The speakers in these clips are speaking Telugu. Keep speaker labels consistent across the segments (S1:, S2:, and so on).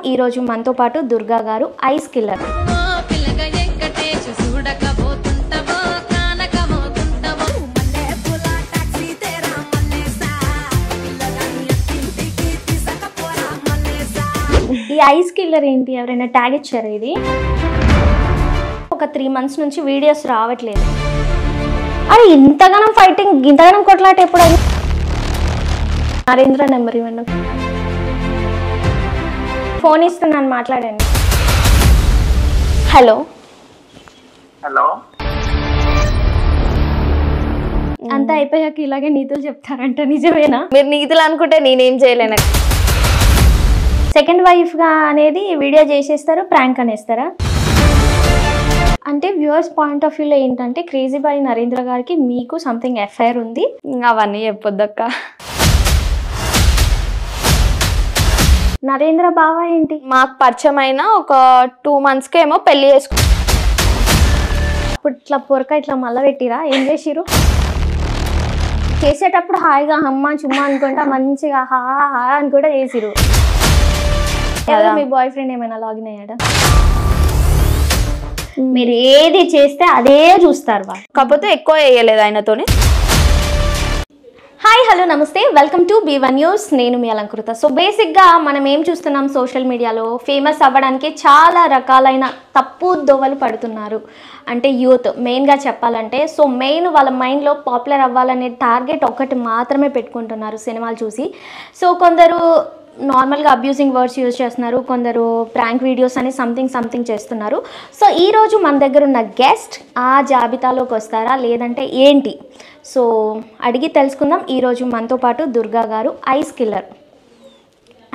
S1: ఈ రోజు మనతో పాటు దుర్గా గారు ఐస్ కిల్లర్. ఈ ఐస్ కిల్లర్ ఏంటి, ఎవరైనా ట్యాగ్ ఇచ్చారా? ఇది ఒక 3 months నుంచి వీడియోస్ రావట్లేదు. అరే ఇంతగానం ఫైటింగ్, ఇంతగానం కొట్లాట ఎప్పుడు? నరేంద్ర నెంబర్ ఇవ్వండి, ఫోన్ ఇస్తున్నాను, మాట్లాడండి. హలో
S2: హలో,
S1: అంతా అయిపోయాక ఇలాగే నీతులు చెప్తారంట, నిజమేనా?
S3: మీరు నీతులు అనుకుంటే నేనేం చేయలేను.
S1: సెకండ్ వైఫ్ గా అనేది వీడియో చేసేస్తారు, ప్రాంక్ అనేస్తారా? అంటే వ్యూవర్స్ పాయింట్ ఆఫ్ వ్యూలో ఏంటంటే క్రేజీ బాయ్ నరేంద్ర గారికి మీకు సంథింగ్ ఎఫ్ఐఆర్ ఉంది.
S3: అవన్నీ చెప్పొద్దక్క.
S1: నరేంద్ర బావ ఏంటి?
S3: మాకు పరిచయం అయినా ఒక 2 monthsకి ఏమో పెళ్లి చేసుకు.
S1: ఇప్పుడు ఇట్లా పొరక ఇట్లా మళ్ళా పెట్టిరా? ఏం చేసిరు? చేసేటప్పుడు హాయిగా అమ్మ చుమ్మా అనుకుంటా మంచిగా హా హా అని కూడా చేసిరు. మీ బాయ్ ఫ్రెండ్ ఏమైనా లాగిన్ అయ్యాడా? మీరు ఏది చేస్తే అదే చూస్తారు వాళ్ళు,
S3: కాకపోతే ఎక్కువ వేయలేదు ఆయనతోనే.
S1: హాయ్ హలో నమస్తే, వెల్కమ్ టు B1 న్యూస్. నేను మీ అలంకృత. సో బేసిక్గా మనం ఏం చూస్తున్నాం, సోషల్ మీడియాలో ఫేమస్ అవ్వడానికి చాలా రకాలైన తప్పు దోవలు పడుతున్నారు. అంటే యూత్ మెయిన్గా చెప్పాలంటే, సో మెయిన్ వాళ్ళ మైండ్లో పాపులర్ అవ్వాలనే టార్గెట్ ఒకటి మాత్రమే పెట్టుకుంటున్నారు సినిమాలు చూసి. సో కొందరు నార్మల్గా అబ్యూజింగ్ వర్డ్స్ యూజ్ చేస్తున్నారు, కొందరు ప్రాంక్ వీడియోస్ అని సంథింగ్ చేస్తున్నారు. సో ఈరోజు మన దగ్గర ఉన్న గెస్ట్ ఆ జాబితాలోకి వస్తారా లేదంటే ఏంటి, సో అడిగి తెలుసుకుందాం. ఈరోజు మనతో పాటు దుర్గా గారు ఐస్ కిల్లర్.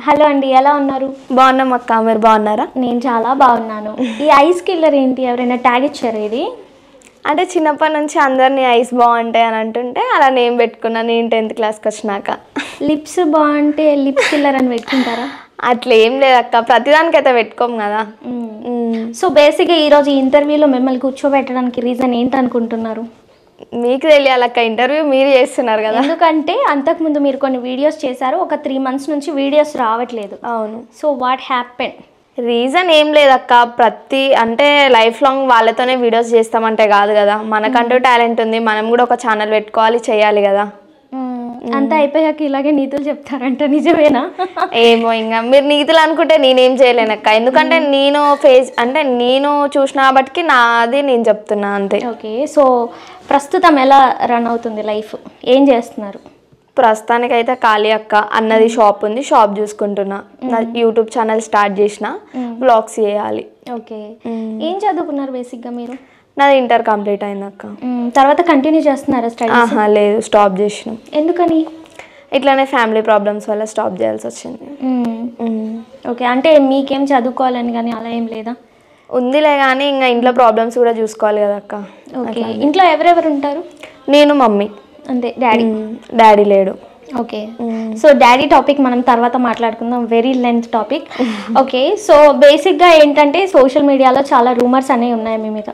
S1: హలో అండి, ఎలా ఉన్నారు?
S3: బాగున్నాం అక్క, మీరు బాగున్నారా?
S1: నేను చాలా బాగున్నాను. ఈ ఐస్ కిల్లర్ ఏంటి, ఎవరైనా ట్యాగ్ ఇచ్చారా? ఇది
S3: అంటే చిన్నప్పటి నుంచి అందరినీ ఐస్ బాగుంటాయి అని అంటుంటే అలా నేమ్ పెట్టుకున్నాను నేను 10th క్లాస్కి వచ్చినాక.
S1: లిప్స్ బాగుంటే లిప్ కిల్లర్ అని పెట్టుకుంటారా?
S3: అట్లా ఏం లేదు అక్క, ప్రతిదానికి అయితే పెట్టుకోం కదా.
S1: సో బేసిక్గా ఈరోజు ఈ ఇంటర్వ్యూలో మిమ్మల్ని కూర్చోబెట్టడానికి రీజన్ ఏంటనుకుంటున్నారు?
S3: మీకు తెలియాలక్క, ఇంటర్వ్యూ మీరు చేస్తున్నారు కదా.
S1: ఎందుకంటే అంతకుముందు మీరు కొన్ని వీడియోస్ చేశారు, ఒక 3 months నుంచి వీడియోస్ రావట్లేదు.
S3: అవును.
S1: So what happen?
S3: రీజన్ ఏం లేదక్క, అంటే లైఫ్ లాంగ్ వాళ్ళతోనే వీడియోస్ చేస్తామంటే కాదు కదా. మనకంటూ టాలెంట్ ఉంది, మనం కూడా ఒక ఛానల్ పెట్టుకోవాలి, చేయాలి కదా.
S1: అంతా అయిపోయాక ఇలాగే నీతులు చెప్తారంట, నిజమేనా?
S3: ఏమో, ఇంకా మీరు నీతులు అనుకుంటే నేనేం చేయలేనక్క. ఎందుకంటే నేను చూసిన కాబట్టికి నాది నేను చెప్తున్నా అంతే.
S1: ఓకే, సో ప్రస్తుతం ఎలా రన్ అవుతుంది లైఫ్, ఏం చేస్తున్నారు?
S3: ప్రస్తుతానికైతే ఖాళీ అక్క. అన్నది షాప్ ఉంది, షాప్ చూసుకుంటున్నా. నా యూట్యూబ్ ఛానల్ స్టార్ట్ చేసిన, వ్లాగ్స్ చేయాలి.
S1: ఓకే, ఏం చదువుకున్నారు బేసిక్గా మీరు?
S3: నాది ఇంటర్ కంప్లీట్ అయింది అక్క.
S1: తర్వాత కంటిన్యూ చేస్తున్నారా స్టడీస్?
S3: లేదు, స్టాప్ చేసినాం.
S1: ఎందుకని?
S3: ఇట్లానే ఫ్యామిలీ ప్రాబ్లమ్స్ వల్ల స్టాప్ చేయాల్సి వచ్చింది.
S1: ఓకే, అంటే మీకేం చదువుకోవాలని కానీ అలా ఏం లేదా?
S3: ఉందిలే కానీ ఇంకా ఇంట్లో ప్రాబ్లమ్స్ కూడా చూసుకోవాలి కదా అక్క.
S1: ఓకే, ఇంట్లో ఎవరెవరు ఉంటారు?
S3: నేను, మమ్మీ
S1: అంతే. డాడీ
S3: లేడు.
S1: ఓకే, సో డాడీ టాపిక్ మనం తర్వాత మాట్లాడుకుందాం, very length topic. Okay, so బేసిక్గా ఏంటంటే సోషల్ మీడియాలో చాలా రూమర్స్ అనేవి ఉన్నాయి మీ మీద.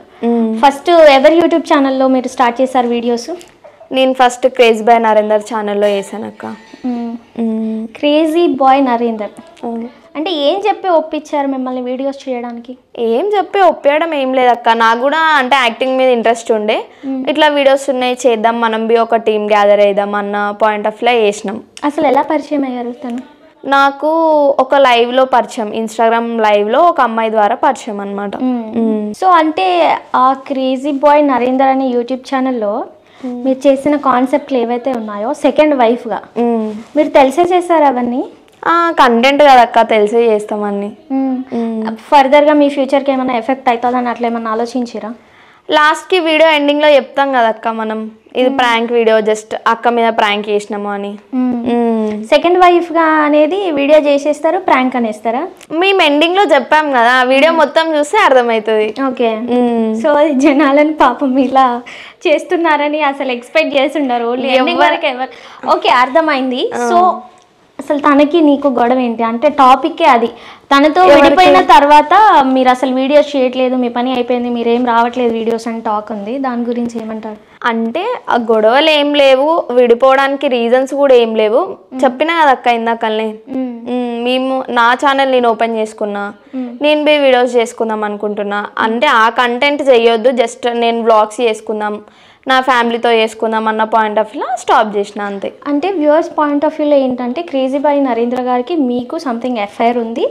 S1: ఫస్ట్ ఎవరి యూట్యూబ్ ఛానల్లో మీరు స్టార్ట్ చేశారు వీడియోస్?
S3: నేను ఫస్ట్ క్రేజీ బాయ్ నరేందర్ ఛానల్లో వేసాను అక్క.
S1: క్రేజీ బాయ్ నరేందర్ అంటే ఏం చెప్పి ఒప్పించారు మిమ్మల్ని వీడియోస్ చేయడానికి?
S3: ఏం చెప్పి ఒప్పేయడం ఏం లేదక్క, నాకు కూడా అంటే యాక్టింగ్ మీద ఇంట్రెస్ట్ ఉండే. ఇట్లా వీడియోస్ ఉన్నాయి, చేద్దాం మనం ఒక టీమ్ గ్యాదర్ అయిద్దాం అన్న పాయింట్ ఆఫ్ లో చేసినాం.
S1: అసలు ఎలా పరిచయం అయ్యారు తను?
S3: నాకు ఒక లైవ్లో పరిచయం, ఇన్స్టాగ్రామ్ లైవ్లో ఒక అమ్మాయి ద్వారా పరిచయం అనమాట.
S1: సో అంటే ఆ క్రేజీ బాయ్ నరేందర్ అనే యూట్యూబ్ ఛానల్లో మీరు చేసిన కాన్సెప్ట్లు ఏవైతే ఉన్నాయో సెకండ్ వైఫ్గా మీరు తెలిసే చేశారు అవన్నీ?
S3: కంటెంట్ కదక్క, తెలిసే చేస్తామని.
S1: ఫర్దర్గా మీ ఫ్యూచర్కి ఏమైనా ఎఫెక్ట్ అవుతుందని అట్లా ఏమైనా ఆలోచించారా?
S3: లాస్ట్కి వీడియో ఎండింగ్లో చెప్తాం కదక్క మనం, ఇది ప్రాంక్ వీడియో, జస్ట్ అక్క మీద ప్రాంక్ చేసినాము అని.
S1: సెకండ్ వైఫ్గా అనేది వీడియో చేసేస్తారు, ప్రాంక్ అనేస్తారా?
S3: మేము ఎండింగ్లో చెప్పాం కదా, వీడియో మొత్తం చూస్తే అర్థమవుతుంది.
S1: ఓకే, సో జనాలను పాపం ఇలా చేస్తున్నారని అసలు ఎక్స్పెక్ట్ చేసి ఉండరు. ఓకే, అర్థమైంది. సో అసలు తనకి నీకు గొడవ ఏంటి అంటే టాపిక్కే అది. తనతో విడిపోయిన తర్వాత మీరు అసలు వీడియోస్ చేయట్లేదు, మీ పని అయిపోయింది, మీరేం రావట్లేదు వీడియోస్ అని టాక్ ఉంది, దాని గురించి ఏమంటారు?
S3: అంటే ఆ గొడవలు ఏం లేవు, విడిపోవడానికి రీజన్స్ కూడా ఏం లేవు. చెప్పినా కదా అక్క ఇందాకల్ని, మేము నా ఛానల్ నేను ఓపెన్ చేసుకున్నా, నేను పోయి వీడియోస్ చేసుకుందాం అనుకుంటున్నా. అంటే ఆ కంటెంట్ చెయ్యొద్దు, జస్ట్ నేను వ్లాగ్స్ చేసుకుందాం, నా ఫ్యామిలీతో చేసుకుందాం అన్న పాయింట్ ఆఫ్ వ్యూలో స్టాప్ చేసిన అంతే.
S1: అంటే వ్యూవర్స్ పాయింట్ ఆఫ్ వ్యూలో ఏంటంటే క్రేజీ బాయ్ నరేంద్ర గారికి మీకు సంథింగ్ ఎఫ్ఐఆర్ ఉంది.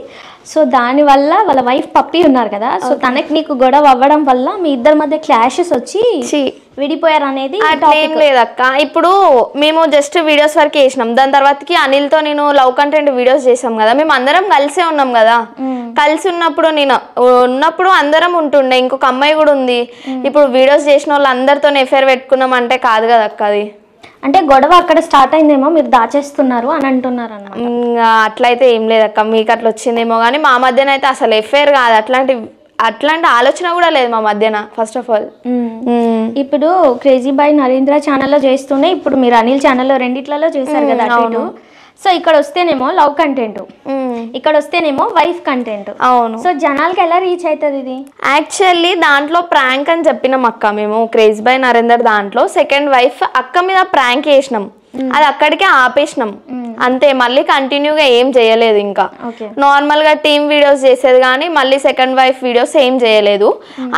S1: సో దానివల్ల వాళ్ళ వైఫ్ పప్పి ఉన్నారు కదా, సో తనకి నీకు గొడవ అవ్వడం వల్ల మీ ఇద్దరి మధ్య క్లాషెస్ వచ్చి విడిపోయారు అనేది
S3: ఏం లేదక్క. ఇప్పుడు మేము జస్ట్ వీడియోస్ వరకు వేసినాం, దాని తర్వాతకి అనిల్తో నేను లవ్ కంటెంట్ వీడియోస్ చేసాం కదా, మేము అందరం కలిసే ఉన్నాం కదా. కలిసి ఉన్నప్పుడు అందరం ఉంటుండే, ఇంకొక అమ్మాయి కూడా ఉంది. ఇప్పుడు వీడియోస్ చేసిన వాళ్ళు అందరితో ఎఫ్ఐఆర్ పెట్టుకున్నాం అంటే కాదు కదా అక్క. అది
S1: అంటే గొడవ అక్కడ స్టార్ట్ అయిందేమో, మీరు దాచేస్తున్నారు అని అంటున్నారు అన్నమాట.
S3: ఇంకా అట్లయితే ఏం లేదక్క, మీకు అట్లా వచ్చిందేమో కానీ మా మధ్యన అయితే అసలు ఎఫ్ఐఆర్ కాదు, అట్లాంటి ఆలోచన కూడా లేదు మా మధ్యన ఫస్ట్ ఆఫ్ ఆల్.
S1: ఇప్పుడు క్రేజీ బాయ్ నరేంద్ర ఛానల్లో చేస్తూనే ఇప్పుడు మీరు అనిల్ ఛానల్లో రెండిట్లలో చేశారు కదా అటు. సో ఇక్కడ వస్తేనేమో లవ్ కంటెంట్, ఇక్కడ వస్తేనేమో వైఫ్ కంటెంట్.
S3: అవును.
S1: సో జనాలకి ఎలా రీచ్ అవుతుంది ఇది?
S3: యాక్చువల్లీ దాంట్లో ప్రాంక్ అని చెప్పినాం అక్క మేము, క్రేజీ బాయ్ నరేందర్ దాంట్లో సెకండ్ వైఫ్ అక్క మీద ప్రాంక్ చేసినాం, అది అక్కడికే ఆపేసినాం అంతే. మళ్ళీ కంటిన్యూగా ఏం చేయలేదు, ఇంకా నార్మల్ గా టీమ్ వీడియోస్ చేసేది కానీ మళ్ళీ సెకండ్ వైఫ్ వీడియోస్ ఏం చేయలేదు.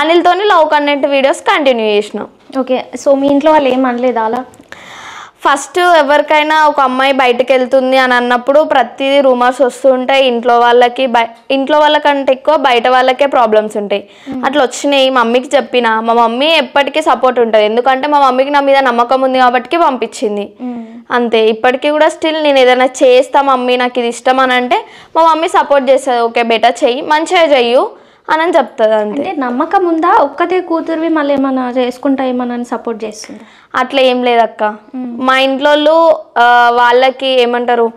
S3: అనిల్తోని లవ్ కంటెంట్ వీడియోస్ కంటిన్యూ చేసినాం.
S1: ఓకే. సో మీ ఇంట్లో వాళ్ళు ఏం అనలేదు అలా?
S3: ఫస్ట్ ఎవరికైనా ఒక అమ్మాయి బయటకు వెళ్తుంది అని అన్నప్పుడు ప్రతిదీ రూమర్స్ వస్తూ ఉంటాయి. ఇంట్లో వాళ్ళకంటే ఎక్కువ బయట వాళ్ళకే ప్రాబ్లమ్స్ ఉంటాయి. అట్లా వచ్చినాయి. మమ్మీకి చెప్పిన, మా మమ్మీ ఎప్పటికీ సపోర్ట్ ఉంటుంది, ఎందుకంటే మా మమ్మీకి నా మీద నమ్మకం ఉంది కాబట్టి పంపించింది అంతే. ఇప్పటికీ కూడా స్టిల్ నేను ఏదైనా చేస్తా మమ్మీ నాకు ఇది ఇష్టం అని అంటే మా మమ్మీ సపోర్ట్ చేస్తుంది, ఓకే బెటర్ చెయ్యి, మంచిగా చెయ్యు అని చెప్తుంది అంతే.
S1: నమ్మకం ఉందా? ఒక్కతే కూతురువి మళ్ళీ ఏమన్నా చేసుకుంటా ఏమన్నా సపోర్ట్ చేస్తుంది?
S3: అట్లా ఏం లేదక్క. మా ఇంట్లో వాళ్ళకి ఏమంటారు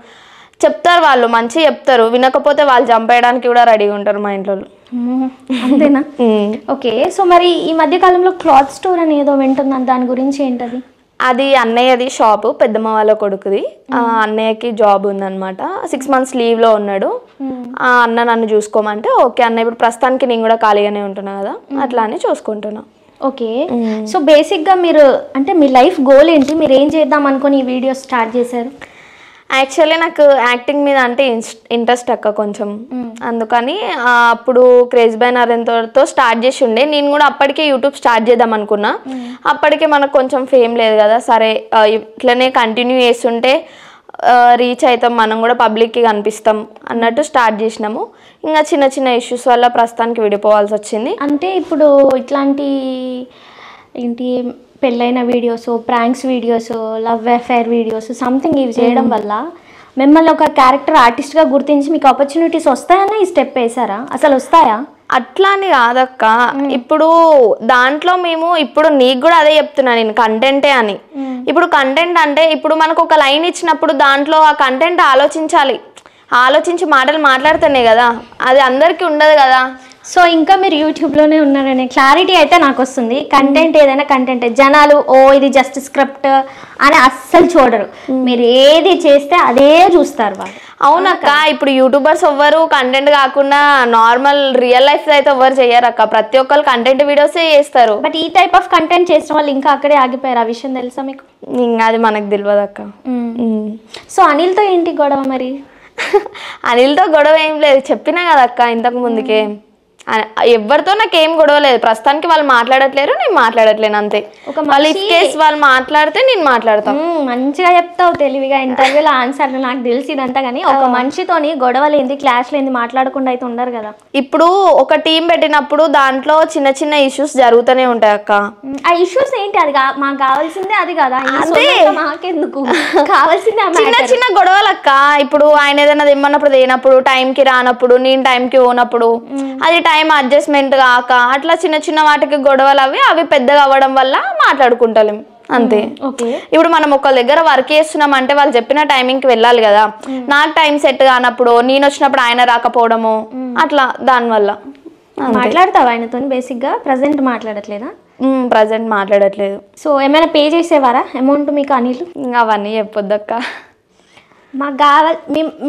S3: చెప్తారు, వాళ్ళు మంచి చెప్తారు, వినకపోతే వాళ్ళు చంపేయడానికి కూడా రెడీగా ఉంటారు మా ఇంట్లో.
S1: అంతేనా? ఓకే. సో మరి ఈ మధ్య కాలంలో క్లాత్ స్టోర్ అని ఏదో వింటున్నాను, దాని గురించి ఏంటది?
S3: అది అన్నయ్యది షాపు, పెద్దమ్మ వాళ్ళ కొడుకుది. అన్నయ్యకి జాబ్ ఉందన్నమాట, 6 months లీవ్లో ఉన్నాడు. అన్న నన్ను చూసుకోమంటే ఓకే అన్న, ఇప్పుడు ప్రస్తుతానికి నేను కూడా ఖాళీగానే ఉంటున్నా కదా, అట్లా అని చూసుకుంటున్నా.
S1: ఓకే. సో బేసిక్గా మీరు అంటే మీ లైఫ్ గోల్ ఏంటి? మీరు ఏం చేద్దాం అనుకుని ఈ వీడియో స్టార్ట్ చేశారు?
S3: యాక్చువల్లీ నాకు యాక్టింగ్ మీద అంటే ఇంట్రెస్ట్ అక్క కొంచెం, అందుకని అప్పుడు క్రేజీ బాయ్ నరేంద్రతో స్టార్ట్ చేసి ఉండే. నేను కూడా అప్పటికే యూట్యూబ్ స్టార్ట్ చేద్దాం అనుకున్నా, అప్పటికే మనకు కొంచెం ఫేమ్ లేదు కదా, సరే ఇట్లనే కంటిన్యూ చేస్తుంటే రీచ్ అవుతాం, మనం కూడా పబ్లిక్కి కనిపిస్తాం అన్నట్టు స్టార్ట్ చేసినాము. ఇంకా చిన్న చిన్న ఇష్యూస్ వల్ల ప్రస్తుతానికి విడిపోవాల్సి వచ్చింది.
S1: అంటే ఇప్పుడు ఇట్లాంటి ఏంటి పెళ్ళైన videos, pranks videos, love affair videos something ఇవి చేయడం వల్ల మిమ్మల్ని ఒక క్యారెక్టర్ ఆర్టిస్ట్గా గుర్తించి మీకు ఆపర్చునిటీస్ వస్తాయని ఈ స్టెప్ వేసారా? అసలు వస్తాయా?
S3: అట్లా అని కాదక్క, ఇప్పుడు దాంట్లో మేము ఇప్పుడు నీకు కూడా అదే చెప్తున్నా నేను, కంటెంటే అని. ఇప్పుడు కంటెంట్ అంటే ఇప్పుడు మనకు ఒక లైన్ ఇచ్చినప్పుడు దాంట్లో ఆ కంటెంట్ ఆలోచించి మాటలు మాట్లాడుతానే కదా, అది అందరికీ ఉండదు కదా.
S1: సో ఇంకా మీరు యూట్యూబ్లోనే ఉన్నారనే క్లారిటీ అయితే నాకు వస్తుంది. కంటెంట్ ఏదైనా కంటెంట్, జనాలు ఓ ఇది జస్ట్ స్క్రిప్ట్ అని అస్సలు చూడరు, మీరు ఏది చేస్తే అదే చూస్తారు వాళ్ళు.
S3: అవునక్క, ఇప్పుడు యూట్యూబర్స్ ఎవ్వరు కంటెంట్ కాకుండా నార్మల్ రియల్ లైఫ్ అయితే ఎవ్వరు చేయరు అక్క, ప్రతి ఒక్కరు కంటెంట్ వీడియోసే చేస్తారు.
S1: బట్ ఈ టైప్ ఆఫ్ కంటెంట్ చేసిన వాళ్ళు ఇంకా అక్కడే ఆగిపోయారు, ఆ విషయం తెలుసా మీకు?
S3: ఇంకా అది మనకు తెలియదు అక్క.
S1: సో అనిల్తో ఏంటి గొడవ మరి?
S3: అనిల్తో గొడవ ఏం లేదు, చెప్పినా కదా అక్క ఇంతకు ముందుకే. ఎవరితో నాకేం గొడవ లేదు, ప్రస్తుతానికి వాళ్ళు మాట్లాడట్లేరు, నేను మాట్లాడట్లేను అంతే. వాళ్ళు ఇఫ్ కేస్ వాళ్ళు మాట్లాడితే నేను మాట్లాడతాను.
S1: మంచిగా చెప్తావు తెలివిగా, ఇంటర్వ్యూలో ఆన్సర్లు నాకు తెలిసి ఇదంతా. కానీ ఒక మనిషితోని గొడవలు ఏంది, క్లాష్లు ఏంది మాట్లాడకుండా అయితే ఉండరు కదా.
S3: ఇప్పుడు ఒక టీం పెట్టినప్పుడు దాంట్లో చిన్న చిన్న ఇష్యూస్ జరుగుతూనే ఉంటాయి అక్క.
S1: ఆ ఇష్యూస్ ఏంటి? అది మాకు కావాల్సిందే అది కదా, మాకెందుకు కావాల్సిందే
S3: చిన్న చిన్న గొడవలు అక్క. ఇప్పుడు ఆయన ఏదైనా తెమ్మన్నప్పుడు తేనప్పుడు, టైంకి రానప్పుడు, నేను టైంకి పోనప్పుడు, అది టైం అడ్జస్ట్మెంట్ కాక అట్లా చిన్న చిన్న వాటికి గొడవలు అవి పెద్దగా అవ్వడం వల్ల మాట్లాడుకుంటాం అంతే. ఇప్పుడు మనం ఒకళ్ళ దగ్గర వర్క్ చేస్తున్నాం అంటే వాళ్ళు చెప్పిన టైమింగ్కి వెళ్ళాలి కదా, నాకు టైం సెట్ కానప్పుడు, నేను వచ్చినప్పుడు ఆయన రాకపోవడము, అట్లా దానివల్ల.
S1: మాట్లాడతావు ఆయనతో? బేసిక్గా ప్రజెంట్ మాట్లాడట్లేదా?
S3: ప్రజెంట్ మాట్లాడట్లేదు.
S1: సో ఏమైనా పే చేసేవారా అమౌంట్ మీకు అనిల్?
S3: అవన్నీ చెప్పొద్దక్క.
S1: మాకు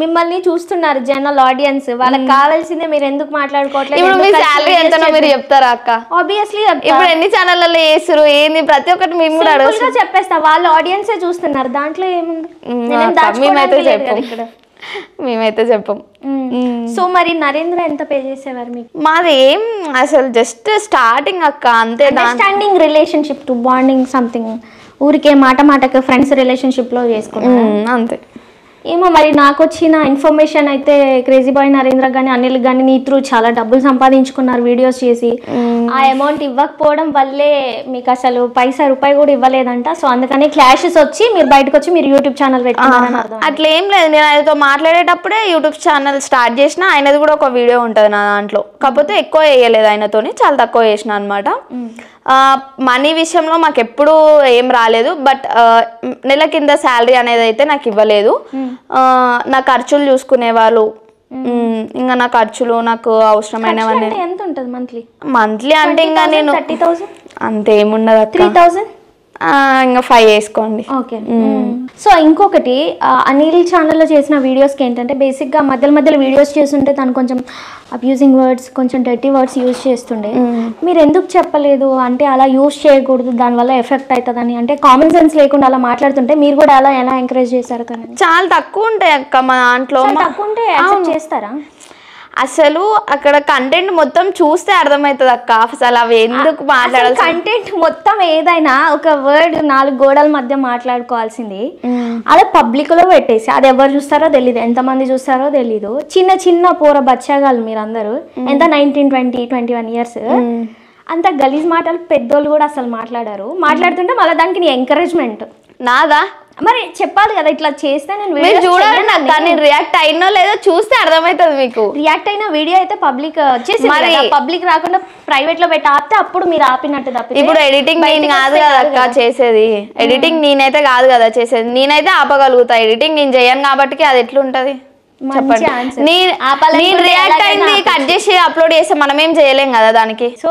S1: మిమ్మల్ని చూస్తున్నారు జనరల్ ఆడియన్స్, వాళ్ళకి కావాల్సిందే మీరు ఎందుకు మాట్లాడుకోవట్లేదు.
S3: ఇప్పుడు మీ శాలరీ ఎంతనో మీరు చెప్తారా అక్క?
S1: ఆబ్వియస్లీ
S3: ఇప్పుడు ఎన్ని ఛానళ్ళలో చేస్తారు ఏంది ప్రతి ఒక్కటి మేము కూడా
S1: గా చెప్పేస్తా, వాళ్ళ ఆడియన్సే చూస్తున్నారు, దాంట్లో ఏముంది.
S3: మేమైతే చెప్పం.
S1: సో మరి నరేంద్ర ఎంత పే చేసేవారు మీకు?
S3: మాది ఏం అసలు జస్ట్ స్టార్టింగ్ అక్క, అంతే.
S1: Understanding relationship to bonding something, ఊరికే మాట మాటకి ఫ్రెండ్స్ రిలేషన్షిప్ లో చేసుకున్నాం
S3: అంతే.
S1: ఏమో మరి నాకు వచ్చిన ఇన్ఫర్మేషన్ అయితే క్రేజీ బాయ్ నరేంద్ర కానీ అనిల్ కానీ నీ త్రూ చాలా డబ్బులు సంపాదించుకున్నారు వీడియోస్ చేసి. ఆ అమౌంట్ ఇవ్వకపోవడం వల్లే మీకు అసలు రూపాయి కూడా ఇవ్వలేదంట. సో అందుకని క్లాషెస్ వచ్చి మీరు బయటకు వచ్చి మీరు యూట్యూబ్ ఛానల్ పెట్టుకున్నారని అర్థం.
S3: అట్లా ఏం లేదు, నేను ఆయనతో మాట్లాడేటప్పుడే యూట్యూబ్ ఛానల్ స్టార్ట్ చేసిన. ఆయనది కూడా ఒక వీడియో ఉంటుంది నా దాంట్లో, కాకపోతే ఎక్కువ వేయలేదు ఆయనతోని, చాలా తక్కువ చేసిన అనమాట. మనీ విషయంలో మాకు ఎప్పుడూ ఏం రాలేదు, బట్ నెల కింద శాలరీ అనేది అయితే నాకు ఇవ్వలేదు. నా ఖర్చులు చూసుకునేవాళ్ళు, ఇంకా నా ఖర్చులు నాకు అవసరమైనవన్నీ.
S1: ఎంత ఉంటుంది
S3: మంత్లీ అంటే ఇంకా నేను
S1: 30,000
S3: అంతేముండదు.
S1: 3,000
S3: ఇంకా 5 వేసుకోండి.
S1: ఓకే. సో ఇంకొకటి అనిల్ ఛానల్లో చేసిన వీడియోస్కి ఏంటంటే బేసిక్గా మధ్యలో వీడియోస్ చేస్తుంటే తను కొంచెం అబ్యూజింగ్ వర్డ్స్, కొంచెం డర్టీ వర్డ్స్ యూజ్ చేస్తుండే. మీరు ఎందుకు చెప్పలేదు అంటే అలా యూజ్ చేయకూడదు, దానివల్ల ఎఫెక్ట్ అవుతుందని, అంటే కామన్ సెన్స్ లేకుండా అలా మాట్లాడుతుంటే మీరు కూడా అలా ఎలా ఎంకరేజ్ చేశారు? కానీ
S3: చాలా తక్కువ ఉంటాయి అక్క మా దాంట్లో.
S1: తక్కువ ఉంటే యాక్సెప్ట్ చేస్తారా?
S3: అసలు అక్కడ కంటెంట్ మొత్తం చూస్తే అర్థమవుతుంది అక్క, అసలు అవి ఎందుకు మాట్లాడాలి.
S1: కంటెంట్ మొత్తం ఏదైనా ఒక వర్డ్ 4 గోడల మధ్య మాట్లాడుకోవాల్సింది అదే పబ్లిక్ లో పెట్టేసి అది ఎవరు చూస్తారో తెలీదు, ఎంతమంది చూస్తారో తెలీదు. చిన్న పోర బచ్చాగాళ్ళు మీరందరూ, ఎంత 19, 20, 21 ఇయర్స్, అంత గలీజ్ మాటలు పెద్దోళ్ళు కూడా అసలు మాట్లాడుతుంటే మళ్ళీ దానికి నీ ఎంకరేజ్మెంట్
S3: నాదా?
S1: మరి చెప్పాలి కదా, ఇట్లా చేస్తే
S3: నేను చూడాలి నాకు, కానీ రియాక్ట్ అయినో లేదో చూస్తే అర్థమవుతుంది మీకు.
S1: రియాక్ట్ అయిన వీడియో అయితే పబ్లిక్ చేసి పబ్లిక్ రాకుండా ప్రైవేట్ లో పెట్టి ఆపితే అప్పుడు మీరు ఆపినట్టు తప్ప.
S3: ఇప్పుడు ఎడిటింగ్ నేను కాదు కదా అక్క చేసేది, ఎడిటింగ్ నేనైతే కాదు కదా చేసేది, నేనైతే ఆపగలుగుతా. ఎడిటింగ్ నేను చేయను కాబట్టి అది ఎట్లుంటది చెప్పండి. నేను రియాక్ట్ అయింది కట్ చేసి అప్లోడ్ చేస్తే మనం ఏం చేయలేం కదా దానికి.
S1: సో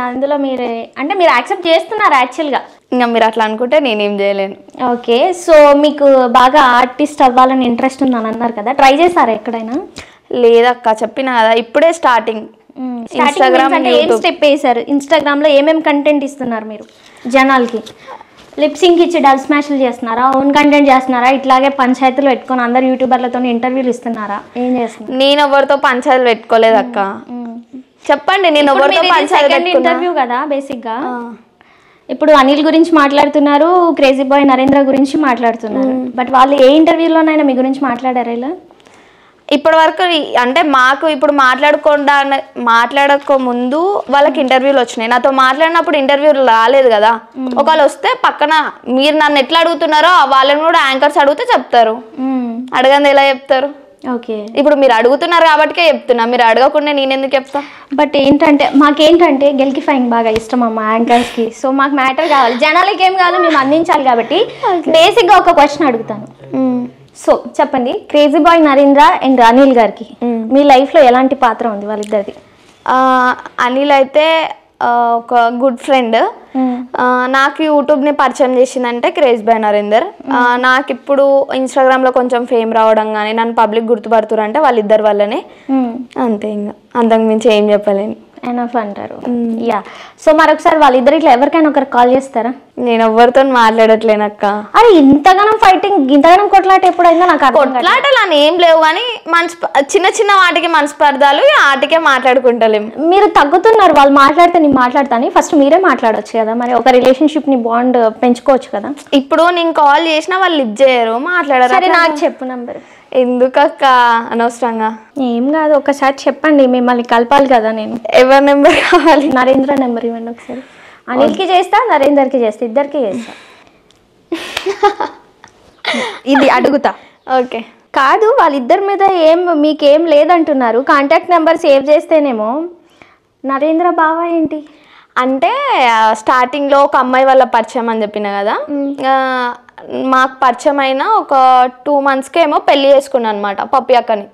S1: అందులో మీరు అంటే మీరు యాక్సెప్ట్ చేస్తున్నారు యాక్చువల్గా,
S3: ఇంకా మీరు అట్లా అనుకుంటే నేనేం చేయలేను.
S1: ఓకే. సో మీకు బాగా ఆర్టిస్ట్ అవ్వాలని ఇంట్రెస్ట్ ఉందని అన్నారు కదా, ట్రై చేస్తారా ఎక్కడైనా?
S3: లేదక్క, చెప్పిన కదా ఇప్పుడే స్టార్టింగ్.
S1: ఇన్స్టాగ్రామ్ ఏం స్టెప్ వేసారు? ఇన్స్టాగ్రామ్ లో ఏమేమి కంటెంట్ ఇస్తున్నారు మీరు జనాలకి? లిప్సింగ్ ఇచ్చి డబ్ స్మాష్లు చేస్తున్నారా, ఓన్ కంటెంట్ చేస్తున్నారా, ఇట్లాగే పంచాయతీలు పెట్టుకొని అందరు యూట్యూబర్లతో ఇంటర్వ్యూలు ఇస్తున్నారా, ఏం చేస్తున్నారు?
S3: నేను ఎవరితో పంచాయతీలు పెట్టుకోలేదు అక్క. చెప్పండి, నేను ఎవరితో పంచాయతీ
S1: ఇంటర్వ్యూ కదా బేసిక్ గా. ఇప్పుడు అనిల్ గురించి మాట్లాడుతున్నారు, క్రేజీ బాయ్ నరేంద్ర గురించి మాట్లాడుతున్నారు, బట్ వాళ్ళు ఏ ఇంటర్వ్యూలోనైనా మీ గురించి మాట్లాడారా ఇలా?
S3: ఇప్పటి వరకు అంటే మాకు ఇప్పుడు మాట్లాడక ముందు వాళ్ళకి ఇంటర్వ్యూలు వచ్చినాయి, నాతో మాట్లాడినప్పుడు ఇంటర్వ్యూలు రాలేదు కదా. ఒకవేళ వస్తే పక్కన మీరు నన్ను ఎట్లా అడుగుతున్నారో వాళ్ళని కూడా యాంకర్స్ అడిగితే చెప్తారు, అడగంది ఎలా చెప్తారు?
S1: ఓకే.
S3: ఇప్పుడు మీరు అడుగుతున్నారు కాబట్టికే చెప్తున్నా, మీరు అడగకుండా నేను ఎందుకు చెప్తా?
S1: బట్ ఏంటంటే మాకేంటంటే గెలికిఫైయింగ్ బాగా ఇష్టం అమ్మ యాంకర్స్కి. సో మాకు మ్యాటర్ కావాలి, జనాలకి ఏం కావాలో మేము అందించాలి కాబట్టి బేసిక్గా ఒక క్వశ్చన్ అడుగుతాను. సో చెప్పండి, crazy boy Narendra and Anil గారికి మీ లైఫ్లో ఎలాంటి పాత్ర ఉంది వాళ్ళిద్దరిది?
S3: అనిల్ అయితే ఒక గుడ్ ఫ్రెండ్. నాకు యూట్యూబ్ని పరిచయం చేసిందంటే క్రేజ్ బాయ్ నరేందర్. నాకు ఇప్పుడు ఇన్స్టాగ్రామ్లో కొంచెం ఫేమ్ రావడం కానీ నన్ను పబ్లిక్ గుర్తుపడుతున్నారు అంటే వాళ్ళిద్దరి వల్లనే, అంతే. ఇంకా అంతకు మించి ఏం చెప్పలేను.
S1: ఎనఫ్ అంటారు. యా. సో మరొకసారి వాళ్ళిద్దరు ఇట్లా ఎవరికైనా ఒకరికి కాల్ చేస్తారా?
S3: నేను ఎవరితో మాట్లాడట్లేనక్క.
S1: అరే ఇంతగానం ఫైటింగ్, ఇంతగానం కొట్లాట ఎప్పుడైందో నాకు
S3: కొట్లాటలు అని ఏం లేవు, కానీ చిన్న వాటికి మనస్పర్ధాలు, వాటికే మాట్లాడుకుంటలేము.
S1: మీరు తగ్గుతున్నారు, వాళ్ళు మాట్లాడితే నేను మాట్లాడతాను, ఫస్ట్ మీరే మాట్లాడవచ్చు కదా, మరి ఒక రిలేషన్షిప్ ని బాండ్ పెంచుకోవచ్చు కదా.
S3: ఇప్పుడు నేను కాల్ చేసినా వాళ్ళు లిఫ్ట్ చేయరు, మాట్లాడరు.
S1: సరే నాకు చెప్పు నంబర్.
S3: ఎందుకక్క అనవసరంగా?
S1: ఏం కాదు, ఒకసారి చెప్పండి, మిమ్మల్ని కలపాలి కదా నేను.
S3: ఎవరి నెంబర్ కావాలి?
S1: నరేంద్ర నెంబర్ ఇవ్వండి ఒకసారి. అనిల్కి చేస్తా, నరేందర్కి చేస్తా, ఇద్దరికి చేస్తా. ఇది అడుగుతా.
S3: ఓకే.
S1: కాదు, వాళ్ళిద్దరి మీద మీకేం లేదంటున్నారు, కాంటాక్ట్ నెంబర్ సేవ్ చేస్తేనేమో. నరేంద్ర బావా ఏంటి
S3: అంటే స్టార్టింగ్లో ఒక అమ్మాయి వాళ్ళ పరిచయం అని చెప్పిన కదా, మాకు పరిచయం అయిన ఒక 2 monthsకి ఏమో పెళ్లి చేసుకున్నాను అనమాట పప్పి అక్కని.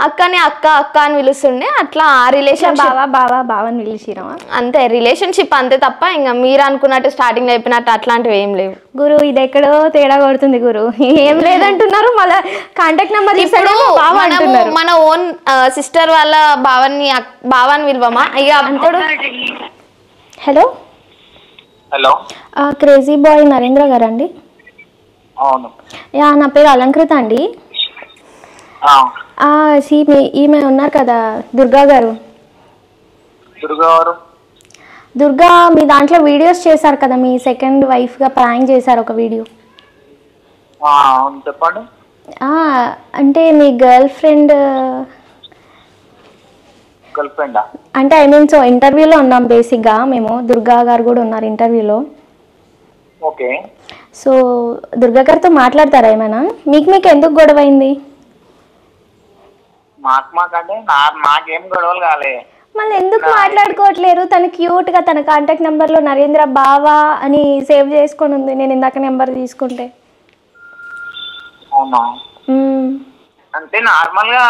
S3: అక్కని అక్క అక్క అని పిలుస్తుండే. అట్లా ఆ రిలేషన్షిప్
S1: బావా బావా బావని పిలిచిరమా?
S3: అంతే, రిలేషన్షిప్ అంతే తప్ప ఇంకా మీరు అనుకున్నట్టు స్టార్టింగ్ అయిపోయినట్టు అట్లాంటివి ఏం లేవు.
S1: గురు ఇది ఎక్కడో తేడా కొడుతుంది గురు. ఏం లేదంటున్నారు, మళ్ళీ కాంటాక్ట్ నెంబర్
S3: ఇప్పుడు మన ఓన్ సిస్టర్ వాళ్ళ బావాని విలువమా ఇక అప్పుడు.
S1: Hello
S2: hello,
S1: crazy boy Narendra గారు అండి?
S2: అవును.
S1: యా, నా పేరు అలంకృత అండి. ఈమె ఉన్నారు కదా దుర్గా గారు. దుర్గా మీ దాంట్లో వీడియోస్ చేశారు కదా, మీ సెకండ్ వైఫ్గా ప్రాంక్ చేశారు ఒక వీడియో.
S2: చెప్పండి.
S1: అంటే మీ గర్ల్ ఫ్రెండ్ అంటే ఐ మీన్ సో ఇంటర్వ్యూలో ఉన్నాం బేసిక్గా మేము. దుర్గా గారు కూడా ఉన్నారు ఇంటర్వ్యూలో.
S2: ఓకే.
S1: సో దుర్గా గారితో మాట్లాడతారా ఏమైనా? మీకు ఎందుకు గొడవ అయింది?
S2: మాకంటే నాకేం గొడవలు కాలే.
S1: మళ్ళీ ఎందుకు మాట్లాడుకోవట్లేరు? తను క్యూట్గా తన కాంటాక్ట్ నెంబర్లో నరేంద్ర బావా అని సేవ్ చేసుకొని ఉంది, నేను ఇందాక నెంబర్ తీసుకుంటే.
S2: అవునా? అంటే నార్మల్ గా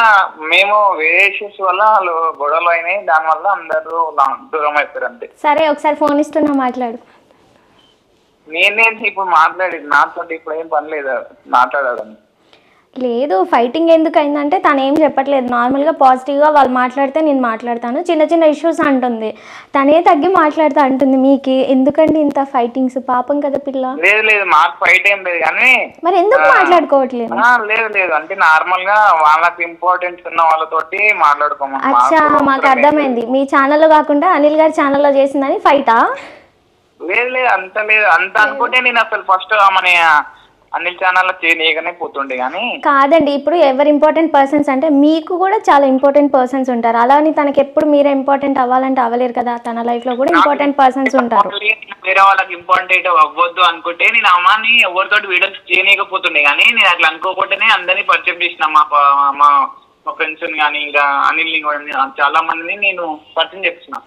S2: మేము వేరే ఇష్యూస్ వల్ల వాళ్ళు గొడవలు అయినాయి, దానివల్ల అందరూ దూరం అయిపోయారు అంతే.
S1: సరే ఒకసారి ఫోన్ ఇస్తున్నా, మాట్లాడు.
S2: నేనేంటి ఇప్పుడు మాట్లాడేది? నాతో ఇప్పుడు ఏం పని లేదు మాట్లాడాలని.
S1: లేదు, ఫైటింగ్ ఎందుకు అయిందంటే తను ఏం చెప్పట్లేదు, నార్మల్గా పాజిటివ్గా వాళ్ళు మాట్లాడితే నేను మాట్లాడతాను, చిన్న చిన్న ఇష్యూస్ అంటుంది, తనే తగ్గి మాట్లాడుతూ అంటుంది. మీకు ఎందుకండి ఇంత ఫైటింగ్స్? పాపం కదా పిల్ల.
S2: లేదు లేదు, మాకు ఫైట్ ఏం లేదు కానీ.
S1: మరి ఎందుకు మాట్లాడుకోవట్లేదు?
S2: లేదు లేదు, అంటే నార్మల్ గా వాళ్ళకి ఇంపార్టెన్స్ ఉన్న వాళ్ళతోటి మాట్లాడుకోమని.
S1: అచ్చా, మాకు అర్థమైంది. మీ ఛానల్లో కాకుండా అనిల్ గారి ఛానల్లో చేసిందని ఫైటా?
S2: లేదు లేదు, అంత లేదు. అంత అనుకుంటే నేను అసలు ఫస్ట్ మన అనిల్ ఛానల్లో చేయగానే పోతుండే. కానీ
S1: కాదండి, ఇప్పుడు ఎవరు ఇంపార్టెంట్ పర్సన్స్ అంటే మీకు కూడా చాలా ఇంపార్టెంట్ పర్సన్స్ ఉంటారు. అలా అని తనకి ఎప్పుడు మీరే ఇంపార్టెంట్ అవ్వాలంటే అవ్వలేరు కదా, తన లైఫ్ లో కూడా ఇంపార్టెంట్ పర్సన్స్ ఉంటారు.
S2: వేరే వాళ్ళకి ఇంపార్టెంట్ అవ్వద్దు అనుకుంటే నేను అమ్మాని ఎవరితో వీడియోస్ చేయలేకపోతుండే, కానీ నేను అట్లా అనుకోకుండానే అందరినీ పరిచయం చేసిన మా ఫ్రెండ్స్ కానీ ఇంకా అనిల్ చాలా మందిని నేను పరిచయం చేస్తున్నా.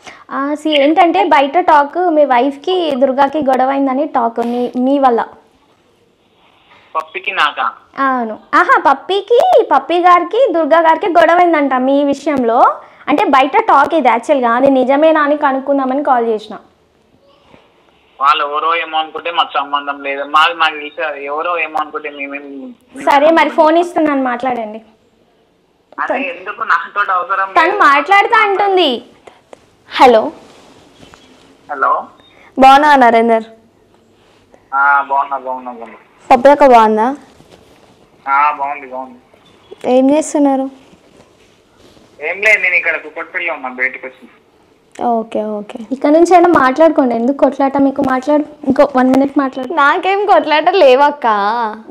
S1: ఏంటంటే బయట టాక్ మీ వైఫ్ కి దుర్గాకి గొడవ అయిందని టాక్ మీ వల్ల.
S2: పప్పికి నాకా?
S1: అవును. పప్పి గారికి దుర్గా గారికి గొడవైందంట మీ విషయంలో. అంటే బయట టాక్ ఇది, యాక్చువల్గా అది నిజమేనా అని కనుక్కుందామని కాల్ చేసిన.
S2: వాళ్ళు ఎవరో ఏమో అనుకుంటే మాకు సంబంధం లేదు, మాకు తెలిసి ఎవరో ఏమో అనుకుంటే మేమేం.
S1: సరే మరి ఫోన్ ఇస్తున్నాను, మాట్లాడండి.
S2: అదే ఎందుకు నాతో అవసరం?
S1: తను మాట్లాడుతూ అంటుంది.
S3: హలో.
S2: హలో,
S3: బాగున్నా నరేందర్?
S2: బాగున్నా.
S3: పప్పక బాగుందా?
S2: బాగుంది.
S3: ఏం చేస్తున్నారు?
S2: ఏం లేదు, నేను ఇక్కడ కుక్కట్పల్లిలో ఉన్నాను, బయటకు వచ్చి.
S3: ఓకే.
S1: ఇక్కడ నుంచి అయినా మాట్లాడుకోండి, ఎందుకు కొట్లాట మీకు? మాట్లాడు, ఇంకో 1 minute మాట్లాడు.
S3: నాకేం కొట్లాట లేవక్క.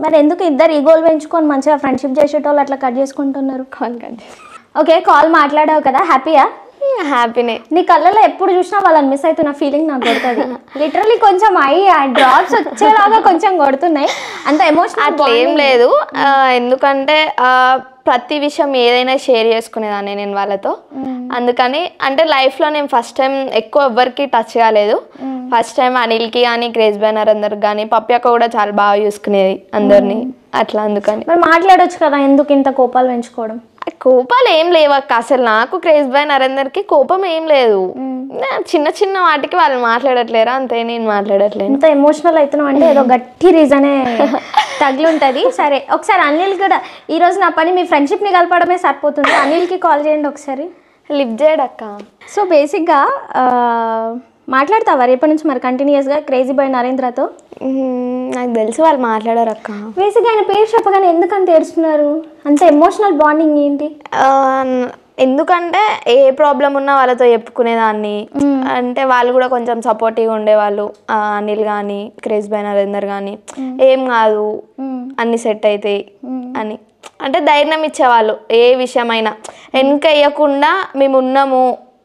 S1: మరి ఎందుకు ఇద్దరు ఈగోలు పెంచుకొని మంచిగా ఫ్రెండ్షిప్ చేసేటోళ్ళు అట్లా కట్ చేసుకుంటున్నారు?
S3: Call cut.
S1: ఓకే, కాల్ మాట్లాడావు కదా, హ్యాపీయా?
S3: హ్యాపీనే.
S1: నీ కళ్ళలో ఎప్పుడు చూసినా వాళ్ళని మిస్ అవుతున్న ఫీలింగ్ నాకు కొడుతుంది. లిటరలీ కొంచెం డ్రాప్స్ వచ్చేలాగా కొంచెం కొడుతున్నాయి. అంత ఎమోషనల్
S3: అట్లా ఏం లేదు, ఎందుకంటే ప్రతి విషయం ఏదైనా షేర్ చేసుకునేదాన్ని నేను వాళ్ళతో. అందుకని అంటే లైఫ్లో నేను ఫస్ట్ టైం ఎక్కువ ఎవ్వరికి టచ్ కాలేదు. ఫస్ట్ టైం అనిల్కి కానీ క్రేజ్ బాయ్ నరేందర్కి కానీ పప్పి అక్క కూడా చాలా బాగా చూసుకునేది అందరినీ. అట్లా అందుకని
S1: మరి మాట్లాడొచ్చు కదా, ఎందుకు ఇంత కోపాలు పెంచుకోవడం?
S3: కోపాలు ఏం లేవక్క, అసలు నాకు క్రేజ్ బాయ్ నరేందర్కి కోపం ఏం లేదు. చిన్న చిన్న వాటికి వాళ్ళు మాట్లాడట్లేరా అంతే, నేను మాట్లాడట్లేదు.
S1: ఇంత ఎమోషనల్ అవుతున్నావు అంటే ఏదో గట్టి రీజనే తగిలి ఉంటుంది. సరే ఒకసారి అనిల్ కూడా, ఈరోజు నా పని మీ ఫ్రెండ్షిప్ని కలపడమే సరిపోతుంది, అనిల్కి కాల్ చేయండి ఒకసారి.
S3: లిఫ్ట్ చేయడక్క.
S1: సో బేసిక్గా మాట్లాడతావా రేపటి నుంచి మరి కంటిన్యూస్గా క్రేజీ బాయ్ నరేంద్రతో?
S3: నాకు తెలిసి వాళ్ళు మాట్లాడారు అక్క.
S1: బేసిక్గా ఆయన పేరు చెప్పగానే ఎందుకంత ఏడుస్తున్నారు? అంత ఎమోషనల్ బాండింగ్ ఏంటి?
S3: ఎందుకంటే ఏ ప్రాబ్లం ఉన్నా వాళ్ళతో చెప్పుకునేదాన్ని. అంటే వాళ్ళు కూడా కొంచెం సపోర్టివ్గా ఉండేవాళ్ళు. అనిల్ కానీ క్రేజ్ బాయ్ నరేందర్ కానీ ఏం కాదు అన్ని సెట్ అవుతాయి అని అంటే ధైర్యం ఇచ్చేవాళ్ళు. ఏ విషయమైనా వెనక వేయకుండా మేము ఉన్నాము